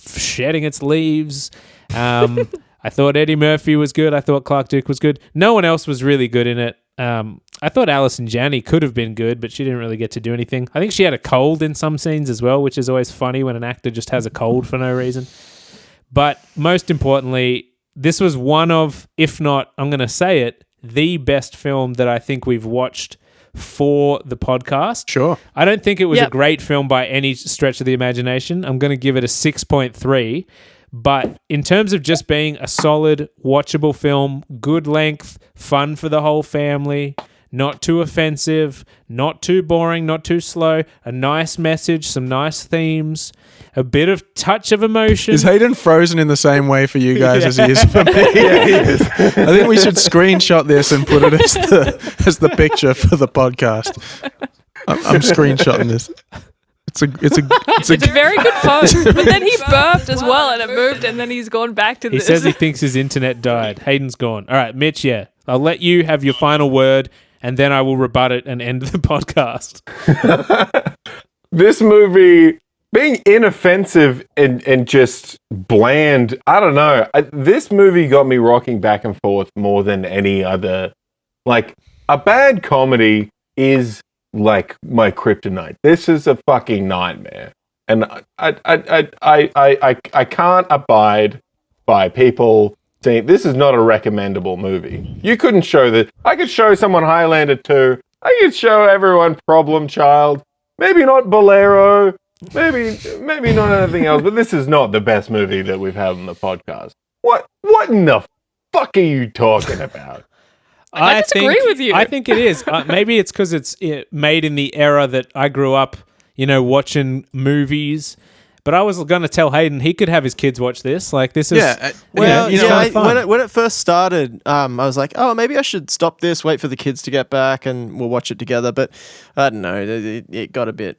shedding its leaves. I thought Eddie Murphy was good. I thought Clark Duke was good. No one else was really good in it. I thought Alison Janney could have been good, but she didn't really get to do anything. I think she had a cold in some scenes as well, which is always funny when an actor just has a cold for no reason. But most importantly, this was one of, if not, I'm going to say it, the best film that I think we've watched for the podcast. Sure. I don't think it was a great film by any stretch of the imagination. I'm going to give it a 6.3. But in terms of just being a solid, watchable film, good length, fun for the whole family, not too offensive, not too boring, not too slow, a nice message, some nice themes, a bit of touch of emotion. Is Hayden frozen in the same way for you guys as he is for me? Yeah, he is. I think we should screenshot this and put it as the picture for the podcast. I'm screenshotting this. It's a very good pose. But then he burped as well and it moved and then he's gone back to He this. says he thinks his internet died. Hayden's gone. All right, Mitch, I'll let you have your final word and then I will rebut it and end the podcast. This movie being inoffensive and just bland, I don't know. This movie got me rocking back and forth more than any other. Like, a bad comedy is like my kryptonite. This is a fucking nightmare. And I can't abide by people saying this is not a recommendable movie. You couldn't show that. I could show someone Highlander 2. I could show everyone Problem Child. Maybe not Bolero. Maybe not anything else. But this is not the best movie that we've had on the podcast. What in the fuck are you talking about? I disagree with you. I think it is. Maybe it's because it's made in the era that I grew up, watching movies. But I was going to tell Hayden he could have his kids watch this. Like, this is... When it first started, I was like, oh, maybe I should stop this, wait for the kids to get back, and we'll watch it together. But I don't know. It got a bit...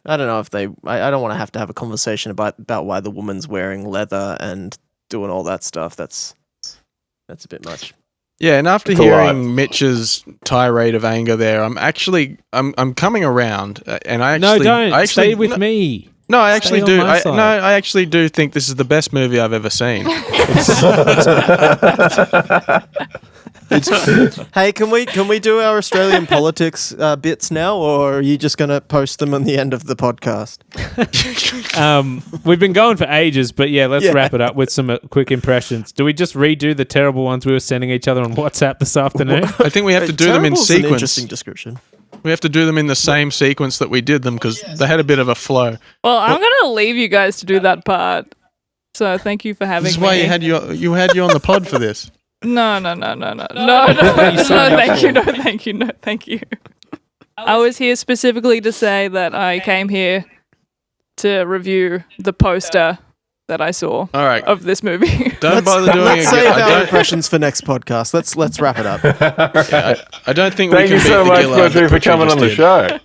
I don't know if they... I don't want to have a conversation about why the woman's wearing leather and doing all that stuff. That's a bit much. Yeah, and after hearing Mitch's tirade of anger there, I'm coming around, and I actually stay with me. No, I actually do. I actually do think this is the best movie I've ever seen. Hey, can we do our Australian politics bits now, or are you just going to post them on the end of the podcast? We've been going for ages, but let's wrap it up with some quick impressions. Do we just redo the terrible ones we were sending each other on WhatsApp this afternoon? I think we have to do them in sequence. An interesting description. We have to do them in the same sequence that we did them because they had a bit of a flow. Well, I'm going to leave you guys to do that part. So thank you for having me. This is why you had you on the pod for this. No, thank you. I was here specifically to say that I came here to review the poster that I saw of this movie. Don't bother doing let's it. Save our impressions for next podcast. Let's wrap it up. I don't think Thank we you can so beat much, the Gillard Putri, for coming on the show.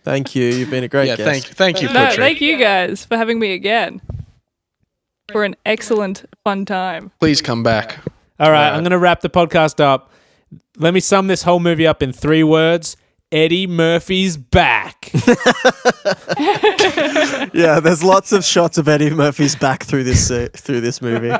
Thank you. You've been a great guest. Thank you, No, Putri. thank you guys for having me again. For an excellent, fun time. Please come back. All right, I'm going to wrap the podcast up. Let me sum this whole movie up in 3 words. Eddie Murphy's back. Yeah, there's lots of shots of Eddie Murphy's back through this movie.